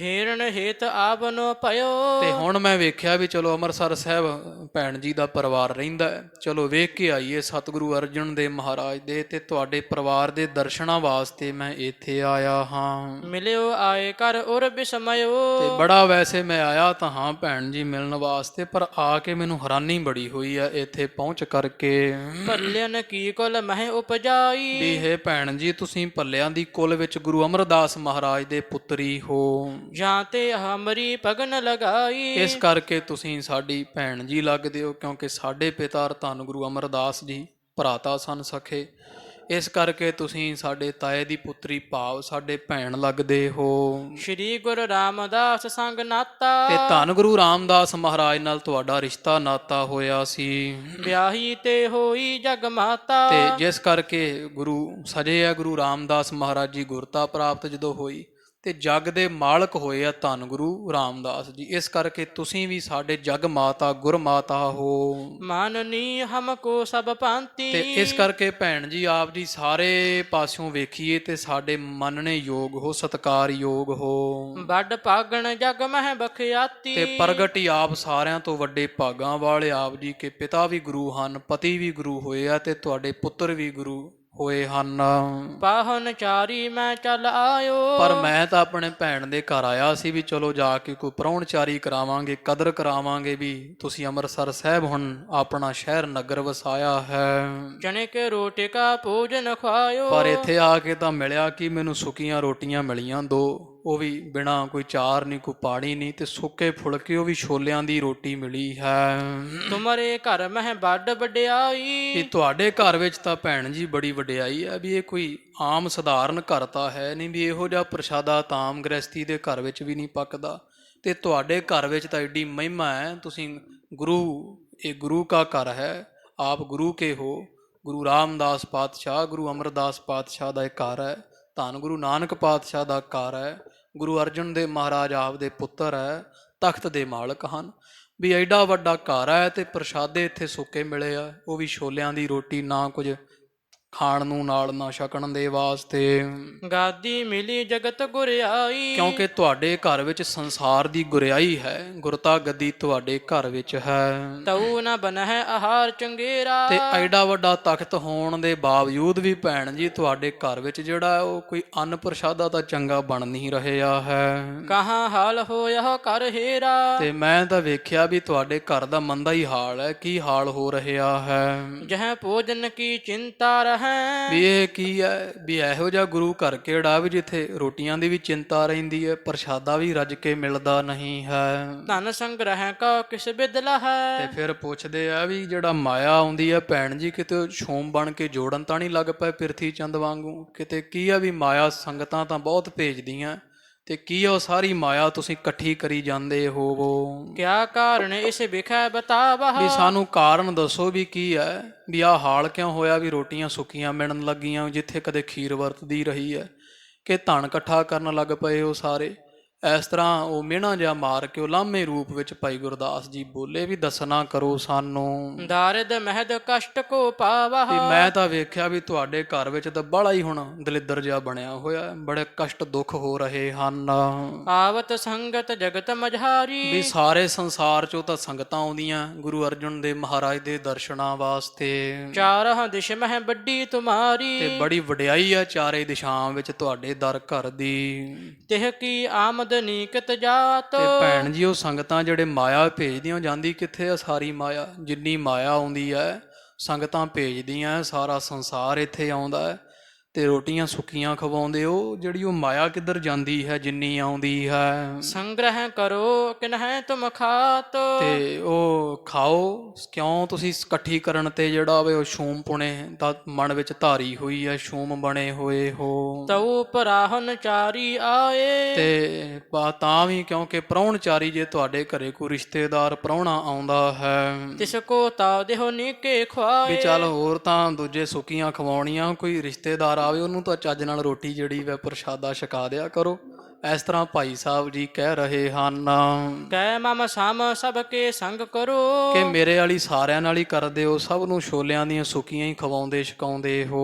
ਹੀਰਨ ਹੇਤ ਆਵਨੋ ਭਇਓ, ਤੇ ਹੁਣ ਮੈਂ ਵੇਖਿਆ ਵੀ ਚਲੋ ਅੰਮ੍ਰਿਤਸਰ ਸਾਹਿਬ ਭੈਣ ਜੀ ਦਾ ਪਰਿਵਾਰ ਰਹਿੰਦਾ ਹੈ, ਚਲੋ ਵੇਖ ਕੇ ਆਈਏ ਸਤਿਗੁਰੂ ਅਰਜਨ ਦੇਵ ਮਹਾਰਾਜ ਦੇ ਤੇ ਤੁਹਾਡੇ ਪਰਿਵਾਰ ਦੇ ਦਰਸ਼ਨਾਂ ਵਾਸਤੇ ਮੈਂ ਇੱਥੇ ਆਇਆ ਹਾਂ। ਮਿਲਿਓ ਆਏ ਕਰ ਉਰ ਬਿਸਮਇਓ, ਤੇ ਬੜਾ ਵੈਸੇ ਮੈਂ ਆਇਆ ਤਾਂ ਹਾਂ ਭੈਣ ਜੀ ਮਿਲਣ ਵਾਸਤੇ, ਪਰ ਆ ਕੇ ਮੈਨੂੰ ਹੈਰਾਨੀ ਬੜੀ ਹੋਈ ਆ ਇੱਥੇ ਪਹੁੰਚ ਕਰਕੇ। ਭੱਲਿਆਨ ਕੀ ਕੁਲ ਮਹਿ ਉਪਜਾਈ, ਵੀ ਹੈ ਭੈਣ ਜੀ ਤੁਸੀਂ ਭੱਲਿਆਂ ਦੀ ਕੁਲ ਵਿੱਚ ਗੁਰੂ ਅਮਰਦਾਸ ਮਹਾਰਾਜ ਦੇ ਪੁੱਤਰੀ ਹੋ, ਜਾਂ ਤੇ ਹਮਰੀ ਪਗਨ ਲਗਾਈ। ਇਸ ਕਰਕੇ ਤੁਸੀਂ ਸਾਡੀ ਭੈਣ ਜੀ ਲੱਗਦੇ ਹੋ, ਕਿਉਂਕਿ ਸਾਡੇ ਪਿਤਾ ਧੰਨ ਗੁਰੂ ਅਮਰਦਾਸ ਜੀ ਭਰਾਤਾ ਸਨ ਸਖੇ। ਇਸ ਕਰਕੇ ਤੁਸੀਂ ਸਾਡੇ ਤਾਏ ਦੀ ਪੁੱਤਰੀ ਭਾਵ ਸਾਡੇ ਭੈਣ ਲੱਗਦੇ ਹੋ। ਸ਼੍ਰੀ ਗੁਰੂ ਰਾਮਦਾਸ ਸੰਗ ਨਾਤਾ, ਤੇ ਧੰਨ ਗੁਰੂ ਰਾਮਦਾਸ ਮਹਾਰਾਜ ਨਾਲ ਤੁਹਾਡਾ ਰਿਸ਼ਤਾ ਨਾਤਾ ਹੋਇਆ ਸੀ। ਵਿਆਹੀ ਤੇ ਹੋਈ ਜਗ ਮਾਤਾ, ਤੇ ਜਿਸ ਕਰਕੇ ਗੁਰੂ ਸਜੇ ਆ ਗੁਰੂ ਰਾਮਦਾਸ ਮਹਾਰਾਜ ਜੀ ਗੁਰਤਾ ਪ੍ਰਾਪਤ ਜਦੋਂ ਹੋਈ ਤੇ ਜਗ ਦੇ ਮਾਲਕ ਹੋਏ ਆ ਧੰਨ ਗੁਰੂ ਰਾਮਦਾਸ ਜੀ। ਇਸ ਕਰਕੇ ਤੁਸੀਂ ਵੀ ਸਾਡੇ ਜਗ ਮਾਤਾ ਗੁਰ ਮਾਤਾ ਹੋ। ਮਾਨਨੀ ਹਮਕੋ ਸਭ ਭਾਂਤੀ, ਤੇ ਇਸ ਕਰਕੇ ਭੈਣ ਜੀ ਆਪ ਜੀ ਸਾਰੇ ਪਾਸਿਓਂ ਵੇਖੀਏ ਤੇ ਸਾਡੇ ਮੰਨਣੇ ਯੋਗ ਹੋ, ਸਤਿਕਾਰ ਯੋਗ ਹੋ। ਵੱਡ ਭਾਗਣ ਜਗ ਮਹਿ ਬਖਿਆਤੀ, ਤੇ ਪ੍ਰਗਟ ਹੀ ਆਪ ਸਾਰਿਆਂ ਤੋਂ ਵੱਡੇ ਭਾਗਾਂ ਵਾਲੇ ਆਪ ਜੀ ਕੇ ਪਿਤਾ ਵੀ ਗੁਰੂ ਹਨ, ਪਤੀ ਵੀ ਗੁਰੂ ਹੋਏ ਆ ਤੇ ਤੁਹਾਡੇ ਪੁੱਤਰ ਵੀ ਗੁਰੂ ਹੋਏ ਹਨ। ਪਾਹਨ ਚਾਰੀ ਮੈਂ ਚੱਲ ਆਇਓ, ਪਰ ਮੈਂ ਤਾਂ ਆਪਣੇ ਭੈਣ ਦੇ ਘਰ ਆਇਆ ਸੀ ਵੀ ਚਲੋ ਜਾ ਕੇ ਕੋਈ ਪ੍ਰਾਹੁਣਚਾਰੀ ਕਰਾਵਾਂਗੇ, ਕਦਰ ਕਰਾਵਾਂਗੇ ਵੀ ਤੁਸੀਂ ਅੰਮ੍ਰਿਤਸਰ ਸਾਹਿਬ ਹੁਣ ਆਪਣਾ ਸ਼ਹਿਰ ਨਗਰ ਵਸਾਇਆ ਹੈ। ਚਣੇ ਕੇ ਰੋਟੀ ਕਾ ਭੋਜਨ ਖਵਾਇਓ, ਪਰ ਇੱਥੇ ਆ ਕੇ ਤਾਂ ਮਿਲਿਆ ਕਿ ਮੈਨੂੰ ਸੁੱਕੀਆਂ ਰੋਟੀਆਂ ਮਿਲੀਆਂ ਦੋ, ਉਹ ਵੀ ਬਿਨਾਂ ਕੋਈ ਚਾਰ ਨਹੀਂ ਕੋਈ ਪਾਣੀ ਨਹੀਂ, ਤੇ ਸੁੱਕੇ ਫੁਲਕੇ ਉਹ ਵੀ ਛੋਲਿਆਂ ਦੀ ਰੋਟੀ ਮਿਲੀ ਹੈ। ਤੁਮਰੇ ਘਰ ਮਹਿ ਵੱਡ ਵਡਿਆਈ, ਵੀ ਤੁਹਾਡੇ ਘਰ ਵਿੱਚ ਤਾਂ ਭੈਣ ਜੀ ਬੜੀ ਵਡਿਆਈ ਹੈ, ਵੀ ਇਹ ਕੋਈ ਆਮ ਸਧਾਰਨ ਘਰ ਤਾਂ ਹੈ ਨਹੀਂ, ਵੀ ਇਹੋ ਜਿਹਾ ਪ੍ਰਸ਼ਾਦਾ ਤਾਮ ਗ੍ਰਸਤੀ ਦੇ ਘਰ ਵਿੱਚ ਵੀ ਨਹੀਂ ਪੱਕਦਾ। ਤੇ ਤੁਹਾਡੇ ਘਰ ਵਿੱਚ ਤਾਂ ਐਡੀ ਮਹਿਮਾ ਹੈ, ਤੁਸੀਂ ਇਹ ਗੁਰੂ ਕਾ ਘਰ ਹੈ, ਆਪ ਗੁਰੂ ਕੇ ਹੋ। ਗੁਰੂ ਰਾਮਦਾਸ ਪਾਤਸ਼ਾਹ ਗੁਰੂ ਅਮਰਦਾਸ ਪਾਤਸ਼ਾਹ ਦਾ ਇਹ ਘਰ ਹੈ, ਧੰਨ ਗੁਰੂ ਨਾਨਕ ਪਾਤਸ਼ਾਹ ਦਾ ਘਰ ਹੈ, ਗੁਰੂ ਅਰਜਨ ਦੇਵ ਮਹਾਰਾਜ ਆਪ ਦੇ ਪੁੱਤਰ ਹੈ, ਤਖਤ ਦੇ ਮਾਲਕ ਹਨ। ਵੀ ਐਡਾ ਵੱਡਾ ਘਰ ਹੈ ਤੇ ਪ੍ਰਸ਼ਾਦੇ ਇੱਥੇ ਸੁੱਕੇ ਮਿਲੇ ਆ, ਉਹ ਵੀ ਛੋਲਿਆਂ ਦੀ ਰੋਟੀ, ਨਾ ਕੁਝ ਖਾਣ ਨੂੰ ਨਾਲ ਨਾ ਛਕਣ ਦੇ ਵਾਸਤੇ। ਗਾਦੀ ਮਿਲੀ ਜਗਤ ਗੁਰਿਆਈ, ਕਿਉਂਕਿ ਤੁਹਾਡੇ ਘਰ ਵਿੱਚ ਸੰਸਾਰ ਦੀ ਗੁਰਿਆਈ ਹੈ, ਗੁਰਤਾ ਗੱਦੀ ਤੁਹਾਡੇ ਘਰ ਵਿੱਚ ਹੈ। ਤਉ ਨ ਬਨਹਿ ਆਹਾਰ ਚੰਗੇਰਾ, ਤੇ ਐਡਾ ਵੱਡਾ ਤਖਤ ਹੋਣ ਦੇ ਬਾਵਜੂਦ ਵੀ ਭੈਣ ਜੀ ਤੁਹਾਡੇ ਘਰ ਵਿੱਚ ਜਿਹੜਾ ਉਹ ਕੋਈ ਅੰਨ ਪ੍ਰਸ਼ਾਦਾ ਤਾਂ ਚੰਗਾ ਬਣ ਨਹੀਂ ਰਿਹਾ ਹੈ। ਕਹਾਂ ਹਾਲ ਹੋਇਆ ਕਰ ਹੇਰਾ, ਤੇ ਮੈਂ ਤਾਂ ਵੇਖਿਆ ਵੀ ਤੁਹਾਡੇ ਘਰ ਦਾ ਮੰਦਾ ਹੀ ਹਾਲ ਹੈ। ਕੀ ਹਾਲ ਹੋ ਰਿਹਾ ਹੈ? ਜਹ ਭੋਜਨ ਕੀ ਚਿੰਤਾ ਰਹੈ, ਵੀ ਇਹ ਕੀ ਹੈ? ਵੀ ਇਹੋ ਜਿਹਾ ਗੁਰੂ ਘਰ ਕਿਹੜਾ ਵੀ ਜਿੱਥੇ ਰੋਟੀਆਂ ਦੀ ਵੀ ਚਿੰਤਾ ਰਹਿੰਦੀ ਹੈ, ਪ੍ਰਸ਼ਾਦਾ ਵੀ ਰੱਜ ਕੇ ਮਿਲਦਾ ਨਹੀਂ ਹੈ। ਧਨ ਸੰਗ੍ਰਹਿ ਕਾ ਕਿਸ ਬਿਦਲਾ ਹੈ, ਤੇ ਫਿਰ ਪੁੱਛਦੇ ਆ ਵੀ ਜਿਹੜਾ ਮਾਇਆ ਆਉਂਦੀ ਹੈ ਭੈਣ ਜੀ, ਕਿਤੇ ਛੋਮ ਬਣ ਕੇ ਜੋੜਨ ਤਾਂ ਨਹੀਂ ਲੱਗ ਪਏ ਪ੍ਰਿਥੀ ਚੰਦ ਵਾਂਗੂ? ਕਿਤੇ ਕੀ ਆ ਵੀ ਮਾਇਆ ਸੰਗਤਾਂ ਤਾਂ ਬਹੁਤ ਭੇਜਦੀਆਂ, ਤੇ ਕੀ ਉਹ ਸਾਰੀ ਮਾਇਆ ਤੁਸੀਂ ਇਕੱਠੀ ਕਰੀ ਜਾਂਦੇ ਹੋਵੋ? ਕਿਆ ਕਾਰਨ ਇਸ ਵਿਖੇ ਬਤਾਵਹ। ਵੀ ਸਾਨੂੰ ਕਾਰਨ ਦੱਸੋ ਵੀ ਕੀ ਹੈ, ਵੀ ਆਹ ਹਾਲ ਕਿਉਂ ਹੋਇਆ ਵੀ ਰੋਟੀਆਂ ਸੁੱਕੀਆਂ ਮਿਲਣ ਲੱਗੀਆਂ ਜਿੱਥੇ ਕਦੇ ਖੀਰ ਵਰਤਦੀ ਰਹੀ ਹੈ, ਕਿ ਧਨ ਇਕੱਠਾ ਕਰਨ ਲੱਗ ਪਏ ਉਹ ਸਾਰੇ। ਇਸ ਤਰ੍ਹਾਂ ਉਹ ਮਿਹਣਾ ਜਿਹਾ ਮਾਰ ਕੇ ਉਲਾਮੇ ਰੂਪ ਵਿੱਚ ਭਾਈ ਗੁਰਦਾਸ ਜੀ ਬੋਲੇ ਵੀ ਦੱਸਣਾ ਕਰੋ ਸਾਨੂੰ। ਦਾਰਿਦ ਮਹਿਦ ਕਸ਼ਟ ਕੋ ਪਾਵਹ। ਵੀ ਮੈਂ ਤਾਂ ਵੇਖਿਆ ਵੀ ਤੁਹਾਡੇ ਘਰ ਵਿੱਚ ਤਾਂ ਬੜਾ ਹੀ ਹੁਣ ਦਲਿੱਦਰ ਜਿਹਾ ਬਣਿਆ ਹੋਇਆ ਹੈ, ਬੜੇ ਕਸ਼ਟ ਦੁੱਖ ਹੋ ਰਹੇ ਹਨ। ਆਵਤ ਸੰਗਤ ਜਗਤ ਮਝਾਰੀ। ਵੀ ਸਾਰੇ ਸੰਸਾਰ ਚੋਂ ਤਾਂ ਸੰਗਤਾਂ ਆਉਂਦੀਆਂ ਗੁਰੂ ਅਰਜਨ ਦੇਵ ਮਹਾਰਾਜ ਦੇ ਦਰਸ਼ਨਾਂ ਵਾਸਤੇ, ਚਾਰਹ ਦਿਸ਼ ਮਹਿ ਵੱਡੀ ਤੁਮਾਰੀ। ਤੇ ਬੜੀ ਵਡਿਆਈ ਆ ਚਾਰੇ ਦਿਸ਼ਾਵਾਂ ਵਿੱਚ ਤੁਹਾਡੇ ਦਰ ਘਰ ਦੀ। ਤਿਹ ਕੀ ਆਮਦ ਨੀਕਤ ਜਾਤ। ਤੇ ਭੈਣ ਜੀ ਉਹ ਸੰਗਤਾਂ ਜਿਹੜੇ ਮਾਇਆ ਭੇਜਦੀਆਂ ਜਾਂਦੀ ਕਿੱਥੇ ਆ? ਸਾਰੀ ਮਾਇਆ ਜਿੰਨੀ ਮਾਇਆ ਆਉਂਦੀ ਹੈ ਸੰਗਤਾਂ ਭੇਜਦੀਆਂ, ਸਾਰਾ ਸੰਸਾਰ ਇੱਥੇ ਆਉਂਦਾ ਹੈ ਤੇ ਰੋਟੀਆਂ ਸੁੱਕੀਆਂ ਖਵਾਉਂਦੇ ਹੋ, ਜਿਹੜੀ ਉਹ ਮਾਇਆ ਕਿੱਧਰ ਜਾਂਦੀ ਹੈ ਜਿੰਨੀ ਆਉਂਦੀ ਹੈ? ਸੰਗ੍ਰਹਿ ਕਰੋ ਕਿਨਹਿ ਤੁਮ ਖਾਤ। ਤੇ ਉਹ ਖਾਓ ਕਿਉਂ? ਤੁਸੀਂ ਇਕੱਠੀ ਕਰਨ ਤੇ ਜਿਹੜਾ ਵੇ ਉਹ ਸ਼ੂਮ ਪੁਣੇ ਦਾ ਮਨ ਵਿੱਚ ਧਾਰੀ ਹੋਈ ਹੈ, ਸ਼ੂਮ ਬਣੇ ਹੋਏ ਹੋ। ਤਉ ਪਰਾਹਨ ਚਾਰੀ ਆਏ। ਤੇ ਤਾਂ ਵੀ ਕਿਉਂਕਿ ਪ੍ਰਾਹੁਣਚਾਰੀ ਜੇ ਤੁਹਾਡੇ ਘਰੇ ਕੋਈ ਰਿਸ਼ਤੇਦਾਰ ਪ੍ਰਾਹੁਣਾ ਆਉਂਦਾ ਹੈ, ਤਿਸ ਕੋ ਤਾ ਦੇਹੁ ਨੀਕੇ ਖੁਆਏ। ਵੀ ਚੱਲ ਹੋਰ ਤਾਂ ਦੂਜੇ ਸੁੱਕੀਆਂ ਖਵਾਉਣੀਆਂ, ਕੋਈ ਰਿਸ਼ਤੇਦਾਰ ਆਵੇ ਉਹਨੂੰ ਤਾਂ ਚੱਜ ਨਾਲ ਰੋਟੀ ਜਿਹੜੀ ਵੈ ਪ੍ਰਸ਼ਾਦਾ ਛਕਾ ਦਿਆ ਕਰੋ। ਇਸ ਤਰ੍ਹਾਂ ਭਾਈ ਸਾਹਿਬ ਜੀ ਕਹਿ ਰਹੇ ਹਨ ਕਹਿ ਮਮ ਸਮ ਸਭ ਕੇ ਸੰਗ ਕਰੋ। ਕਿ ਮੇਰੇ ਵਾਲੀ ਸਾਰਿਆਂ ਨਾਲ ਹੀ ਕਰਦੇ ਹੋ, ਸਭ ਨੂੰ ਛੋਲਿਆਂ ਦੀਆਂ ਸੁੱਕੀਆਂ ਹੀ ਖਵਾਉਂਦੇ ਛਕਾਉਂਦੇ ਹੋ।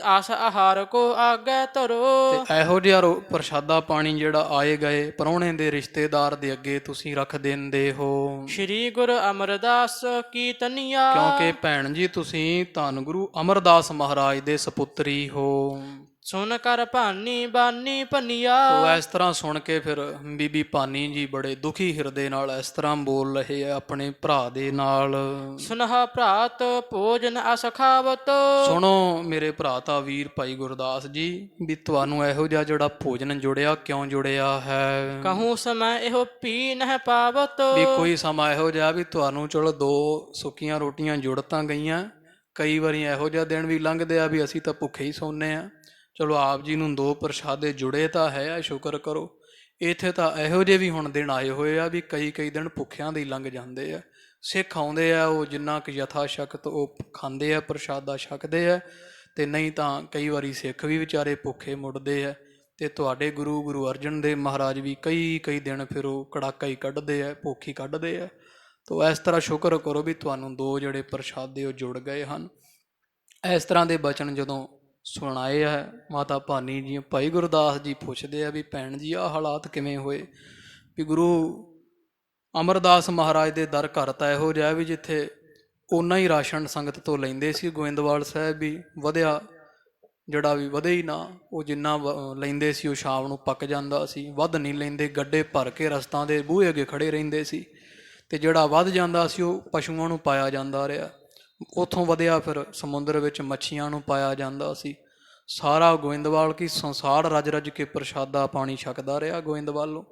ਆਸ ਆਹਾਰ ਕੋ ਆਗੇ ਧਰੋ। ਤੇ ਇਹੋ ਜਿਹਾ ਪ੍ਰਸ਼ਾਦਾ ਪਾਣੀ ਜਿਹੜਾ ਆਏ ਗਏ ਪ੍ਰਾਹੁਣੇ ਦੇ ਰਿਸ਼ਤੇਦਾਰ ਦੇ ਅੱਗੇ ਤੁਸੀਂ ਰੱਖ ਦਿੰਦੇ ਹੋ। ਸ਼੍ਰੀ ਗੁਰੂ ਅਮਰਦਾਸ ਕੀ ਤਨੀਆ। ਕਿਉਂਕਿ ਭੈਣ ਜੀ ਤੁਸੀਂ ਧੰਨ ਗੁਰੂ ਅਮਰਦਾਸ ਮਹਾਰਾਜ ਦੇ ਸਪੁੱਤਰੀ ਹੋ। ਸੁਨ ਕਰ ਭਾਨੀ ਬਾਨੀ ਭਨੀਆ। ਉਹ ਇਸ ਤਰ੍ਹਾਂ ਸੁਣ ਕੇ ਫਿਰ ਬੀਬੀ ਭਾਨੀ ਜੀ ਬੜੇ ਦੁਖੀ ਹਿਰਦੇ ਨਾਲ ਇਸ ਤਰ੍ਹਾਂ ਬੋਲ ਰਹੇ ਆ ਆਪਣੇ ਭਰਾ ਦੇ ਨਾਲ। ਸੁਨਹਾ ਭਰਾਤ ਭੋਜਨ ਅਸ ਖਾਵਤ। ਸੁਣੋ ਮੇਰੇ ਭਰਾਤਾ ਵੀਰ ਭਾਈ ਗੁਰਦਾਸ ਜੀ, ਵੀ ਤੁਹਾਨੂੰ ਇਹੋ ਜਿਹਾ ਜਿਹੜਾ ਭੋਜਨ ਜੁੜਿਆ ਕਿਉਂ ਜੁੜਿਆ ਹੈ? ਕਹੂੰ ਸਮੈ ਇਹੋ ਪੀ ਨਹਿ ਪਾਵਤ। ਵੀ ਕੋਈ ਸਮਾਂ ਇਹੋ ਜਿਹਾ ਵੀ ਤੁਹਾਨੂੰ ਚਲੋ 2 ਸੁੱਕੀਆਂ ਰੋਟੀਆਂ ਜੁੜ ਤਾਂ ਗਈਆਂ, ਕਈ ਵਾਰੀ ਇਹੋ ਜਿਹਾ ਦਿਨ ਵੀ ਲੰਘਦੇ ਆ ਵੀ ਅਸੀਂ ਤਾਂ ਭੁੱਖੇ ਹੀ ਸੌਂਦੇ ਆ, ਚਲੋ ਆਪ ਜੀ ਨੂੰ 2 ਪ੍ਰਸ਼ਾਦੇ ਜੁੜੇ ਤਾਂ ਹੈ, ਸ਼ੁਕਰ ਕਰੋ। ਇੱਥੇ ਤਾਂ ਇਹੋ ਜਿਹੇ ਵੀ ਹੁਣ ਦਿਨ ਆਏ ਹੋਏ ਆ ਵੀ ਕਈ ਦਿਨ ਭੁੱਖਿਆਂ ਦੇ ਹੀ ਲੰਘ ਜਾਂਦੇ ਆ। ਸਿੱਖ ਆਉਂਦੇ ਆ ਉਹ ਜਿੰਨਾ ਕੁ ਯਥਾ ਸ਼ਕਤ ਉਹ ਖਾਂਦੇ ਆ, ਪ੍ਰਸ਼ਾਦਾ ਛਕਦੇ ਆ, ਤੇ ਨਹੀਂ ਤਾਂ ਕਈ ਵਾਰੀ ਸਿੱਖ ਵੀ ਵਿਚਾਰੇ ਭੁੱਖੇ ਮੁੜਦੇ ਆ। ਤੇ ਤੁਹਾਡੇ ਗੁਰੂ ਅਰਜਨ ਦੇਵ ਮਹਾਰਾਜ ਵੀ ਕਈ ਦਿਨ ਫਿਰ ਉਹ ਕੜਾਕਾ ਹੀ ਕੱਢਦੇ ਆ, ਭੁੱਖ ਹੀ ਕੱਢਦੇ ਆ। ਤੋ ਇਸ ਤਰ੍ਹਾਂ ਸ਼ੁਕਰ ਕਰੋ ਵੀ ਤੁਹਾਨੂੰ 2 ਜਿਹੜੇ ਪ੍ਰਸ਼ਾਦੇ ਉਹ ਜੁੜ ਗਏ ਹਨ। ਇਸ ਤਰ੍ਹਾਂ ਦੇ ਬਚਨ ਜਦੋਂ ਸੁਣਾਏ ਹੈ ਮਾਤਾ ਭਾਨੀ ਜੀ, ਭਾਈ ਗੁਰਦਾਸ ਜੀ ਪੁੱਛਦੇ ਆ ਵੀ ਭੈਣ ਜੀ ਆਹ ਹਾਲਾਤ ਕਿਵੇਂ ਹੋਏ? ਵੀ ਗੁਰੂ ਅਮਰਦਾਸ ਮਹਾਰਾਜ ਦੇ ਦਰ ਘਰ ਤਾਂ ਇਹੋ ਜਿਹਾ ਵੀ ਜਿੱਥੇ ਓਨਾ ਹੀ ਰਾਸ਼ਨ ਸੰਗਤ ਤੋਂ ਲੈਂਦੇ ਸੀ। ਗੋਇੰਦਵਾਲ ਸਾਹਿਬ ਵੀ ਵਧਿਆ ਜਿਹੜਾ ਵੀ ਵਧੇ ਹੀ ਨਾ, ਉਹ ਜਿੰਨਾ ਲੈਂਦੇ ਸੀ ਉਹ ਸ਼ਾਮ ਨੂੰ ਪੱਕ ਜਾਂਦਾ ਸੀ, ਵੱਧ ਨਹੀਂ ਲੈਂਦੇ। ਗੱਡੇ ਭਰ ਕੇ ਰਸਤਾਂ ਦੇ ਬੂਹੇ ਅੱਗੇ ਖੜੇ ਰਹਿੰਦੇ ਸੀ, ਤੇ ਜਿਹੜਾ ਵੱਧ ਜਾਂਦਾ ਸੀ ਉਹ ਪਸ਼ੂਆਂ ਨੂੰ ਪਾਇਆ ਜਾਂਦਾ ਰਿਹਾ। ਉੱਥੋਂ ਵਧਿਆ ਫਿਰ ਸਮੁੰਦਰ ਵਿੱਚ ਮੱਛੀਆਂ ਨੂੰ ਪਾਇਆ ਜਾਂਦਾ ਸੀ। ਸਾਰਾ ਗੋਇੰਦਵਾਲ ਕੀ ਸੰਸਾਰ ਰੱਜ ਕੇ ਪ੍ਰਸ਼ਾਦਾ ਪਾਣੀ ਛਕਦਾ ਰਿਹਾ ਗੋਇੰਦਵਾਲੋਂ।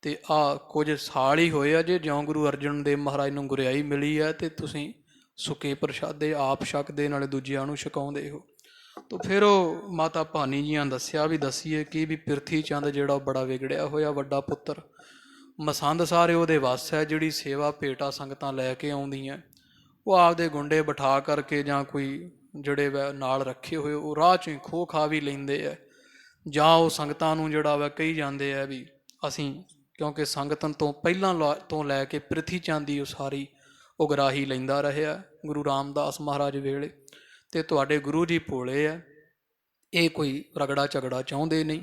ਤੇ ਆਹ ਕੁਝ ਸਾਲ ਹੀ ਹੋਏ ਆ ਜੇ ਜਿਉਂ ਗੁਰੂ ਅਰਜਨ ਦੇਵ ਮਹਾਰਾਜ ਨੂੰ ਗੁਰਿਆਈ ਮਿਲੀ ਹੈ ਤੇ ਤੁਸੀਂ ਸੁੱਕੇ ਪ੍ਰਸ਼ਾਦੇ ਆਪ ਛਕਦੇ ਨਾਲੇ ਦੂਜਿਆਂ ਨੂੰ ਛਕਾਉਂਦੇ ਹੋ। ਤਾਂ ਫਿਰ ਉਹ ਮਾਤਾ ਭਾਨੀ ਜੀਆਂ ਦੱਸਿਆ ਵੀ ਦੱਸੀਏ ਕਿ ਵੀ ਪਿਰਥੀ ਚੰਦ ਜਿਹੜਾ ਬੜਾ ਵਿਗੜਿਆ ਹੋਇਆ ਵੱਡਾ ਪੁੱਤਰ, ਮਸੰਦ ਸਾਰੇ ਉਹਦੇ ਵੱਸ ਹੈ। ਜਿਹੜੀ ਸੇਵਾ ਭੇਟਾ ਸੰਗਤਾਂ ਲੈ ਕੇ ਆਉਂਦੀਆਂ ਉਹ ਆਪਦੇ ਗੁੰਡੇ ਬਿਠਾ ਕਰਕੇ ਜਾਂ ਕੋਈ ਜਿਹੜੇ ਵੈ ਨਾਲ ਰੱਖੇ ਹੋਏ ਉਹ ਰਾਹ 'ਚੋਂ ਹੀ ਖੋਹ ਖਾ ਵੀ ਲੈਂਦੇ ਆ, ਜਾਂ ਉਹ ਸੰਗਤਾਂ ਨੂੰ ਜਿਹੜਾ ਵਾ ਕਹੀ ਜਾਂਦੇ ਆ ਵੀ ਅਸੀਂ ਕਿਉਂਕਿ ਸੰਗਤਨ ਤੋਂ ਪਹਿਲਾਂ ਤੋਂ ਲੈ ਕੇ ਪ੍ਰਿਥੀ ਚੰਦ ਦੀ ਉਹ ਸਾਰੀ ਉਗਰਾਹੀ ਲੈਂਦਾ ਰਿਹਾ ਗੁਰੂ ਰਾਮਦਾਸ ਮਹਾਰਾਜ ਵੇਲੇ। ਤੇ ਤੁਹਾਡੇ ਗੁਰੂ ਜੀ ਭੋਲੇ ਆ, ਇਹ ਕੋਈ ਰਗੜਾ ਝਗੜਾ ਚਾਹੁੰਦੇ ਨਹੀਂ।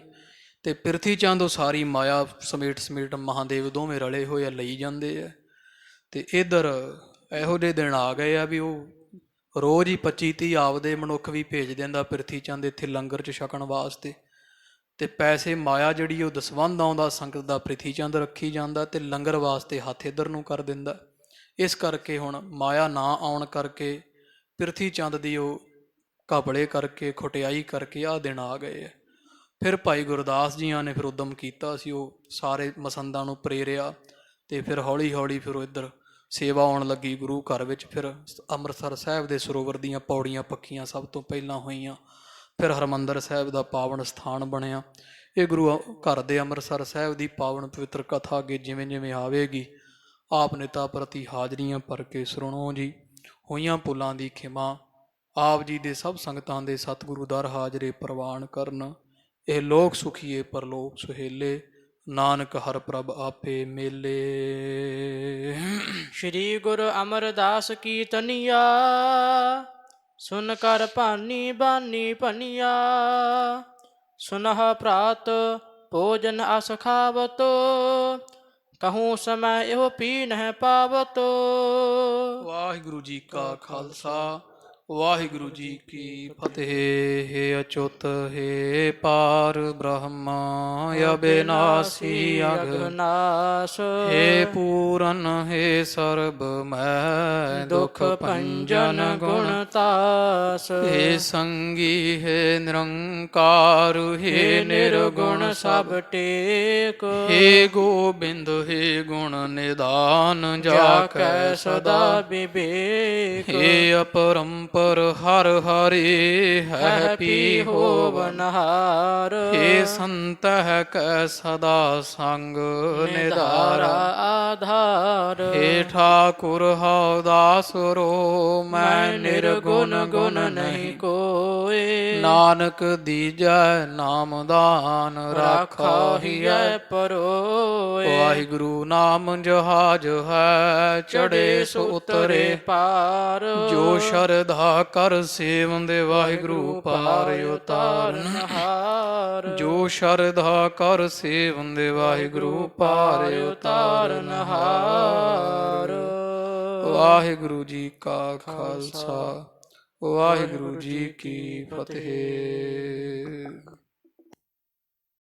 ਤੇ ਪ੍ਰਿਥੀ ਚੰਦ ਉਹ ਸਾਰੀ ਮਾਇਆ ਸਮੇਟ ਮਹਾਦੇਵ ਦੋਵੇਂ ਰਲੇ ਹੋਏ ਆ ਲਈ ਜਾਂਦੇ ਆ। ਤੇ ਇੱਧਰ ਇਹੋ ਜਿਹੇ ਦਿਨ ਆ ਗਏ ਆ ਵੀ ਉਹ ਰੋਜ਼ ਹੀ 25-30 ਆਪਦੇ ਮਨੁੱਖ ਵੀ ਭੇਜ ਦਿੰਦਾ ਪ੍ਰਿਥੀ ਚੰਦ ਇੱਥੇ ਲੰਗਰ 'ਚ ਛਕਣ ਵਾਸਤੇ। ਤੇ ਪੈਸੇ ਮਾਇਆ ਜਿਹੜੀ ਉਹ ਦਸਵੰਧ ਆਉਂਦਾ ਸੰਗਤ ਦਾ ਪ੍ਰਿਥੀ ਚੰਦ ਰੱਖੀ ਜਾਂਦਾ, ਤੇ ਲੰਗਰ ਵਾਸਤੇ ਹੱਥ ਇੱਧਰ ਨੂੰ ਕਰ ਦਿੰਦਾ। ਇਸ ਕਰਕੇ ਹੁਣ ਮਾਇਆ ਨਾ ਆਉਣ ਕਰਕੇ ਪ੍ਰਿਥੀ ਚੰਦ ਦੀ ਉਹ ਘਪਲੇ ਕਰਕੇ ਖੁਟਿਆਈ ਕਰਕੇ ਆਹ ਦਿਨ ਆ ਗਏ ਆ। ਫਿਰ ਭਾਈ ਗੁਰਦਾਸ ਜੀਆਂ ਨੇ ਫਿਰ ਉਦਮ ਕੀਤਾ ਸੀ, ਉਹ ਸਾਰੇ ਮਸੰਦਾਂ ਨੂੰ ਪ੍ਰੇਰਿਆ, ਤੇ ਫਿਰ ਹੌਲੀ ਹੌਲੀ ਫਿਰ ਉਹ ਇੱਧਰ ਸੇਵਾ ਆਉਣ ਲੱਗੀ ਗੁਰੂ ਘਰ ਵਿੱਚ। ਫਿਰ ਅੰਮ੍ਰਿਤਸਰ ਸਾਹਿਬ ਦੇ ਸਰੋਵਰ ਦੀਆਂ ਪੌੜੀਆਂ ਪੱਕੀਆਂ ਸਭ ਤੋਂ ਪਹਿਲਾਂ ਹੋਈਆਂ। ਫਿਰ ਹਰਿਮੰਦਰ ਸਾਹਿਬ ਦਾ ਪਾਵਨ ਸਥਾਨ ਬਣਿਆ। ਇਹ ਗੁਰੂ ਘਰ ਦੇ ਅੰਮ੍ਰਿਤਸਰ ਸਾਹਿਬ ਦੀ ਪਾਵਨ ਪਵਿੱਤਰ ਕਥਾ ਅੱਗੇ ਜਿਵੇਂ ਜਿਵੇਂ ਆਵੇਗੀ ਆਪ ਨੇਤਾ ਪ੍ਰਤੀ ਹਾਜ਼ਰੀਆਂ ਭਰ ਕੇ ਸੁਣੋ ਜੀ। ਹੋਈਆਂ ਭੁੱਲਾਂ ਦੀ ਖਿਮਾ ਆਪ ਜੀ ਦੇ ਸਭ ਸੰਗਤਾਂ ਦੇ ਸਤਿਗੁਰੂ ਦਰ ਹਾਜ਼ਰੇ ਪ੍ਰਵਾਨ ਕਰਨ। ਇਹ ਲੋਕ ਸੁਖੀਏ ਪਰਲੋਕ ਸੁਹੇਲੇ, ਨਾਨਕ ਹਰ ਪ੍ਰਭ ਆਪੇ ਮੇਲੇ। ਸ਼੍ਰੀ ਗੁਰੂ ਅਮਰਦਾਸ ਕੀ ਤਨੀਆ, ਸੁਨ ਕਰ ਭਾਨੀ ਬਾਨੀ ਭਨੀਆ। ਸੁਨਹ ਪ੍ਰਾਤ ਭੋਜਨ ਅਸ ਖਾਵਤੋ, ਕਹੂੰ ਸਮੈ ਇਹੋ ਪੀ ਨਹਿ ਪਾਵਤੋ। ਵਾਹਿਗੁਰੂ ਜੀ ਕਾ ਖਾਲਸਾ ਵਾਹਿਗੁਰੂ ਜੀ ਕੀ ਫਤਿਹ। ਹੈ ਅਚੁੱਤ ਹੈ ਪਾਰ ਬ੍ਰਹਮ ਅਬਿਨਾਸੀ ਅਗਨਾਸ। ਹੈ ਪੂਰਨ ਹੈ ਸਰਬ ਮੈਂ ਦੁਖ ਭੰਜਨ ਗੁਣ ਤਾਸ। ਹੈ ਸੰਗੀ ਹੈ ਨਿਰੰਕਾਰ ਹੈ ਨਿਰਗੁਣ ਸਭ ਟੇਕ। ਹੈ ਗੋਬਿੰਦ ਹੈ ਗੁਣ ਨਿਦਾਨ ਜਾ ਕੈ ਸਦਾ ਵਿਵੇਕ। ਹੈ ਅਪਰੰਪਰ ਹਰ ਹਰਿ ਹੈ ਪੀ ਹੋਵਨਹਾਰ। ਹੈ ਸੰਤ ਹੈ ਕੈ ਸਦਾ ਸੰਗ ਨਿਧਾਰਾ ਆਧਾਰ। ਹੈ ਠਾਕੁਰ ਹਉ ਦਾਸ ਰੋ ਮੈਂ ਨਿਰਗੁਣ ਗੁਣ ਨਹੀਂ ਕੋਇ। ਨਾਨਕ ਦੀਜੈ ਨਾਮਦਾਨ ਰਾਖਾ ਹੀਐ ਪਰੋਇ। ਵਾਹਿਗੁਰੂ ਨਾਮ ਜਹਾਜ ਹੈ ਚੜੇ ਸੋ ਉਤਰੇ ਪਾਰ। ਜੋ ਸ਼ਰਧਾ ਕਰ ਸੇਵੰਦੇ ਵਾਹਿਗੁਰੂ ਪਾਰ ਉਤਾਰਨ ਹਾਰ। ਜੋ ਸ਼ਰਧਾ ਕਰ ਸੇਵੰਦੇ ਵਾਹਿਗੁਰੂ ਪਾਰ ਉਤਾਰਨ ਹਾਰ। ਵਾਹਿਗੁਰੂ ਜੀ ਕਾ ਖਾਲਸਾ ਵਾਹਿਗੁਰੂ ਜੀ ਕੀ ਫਤਿਹ।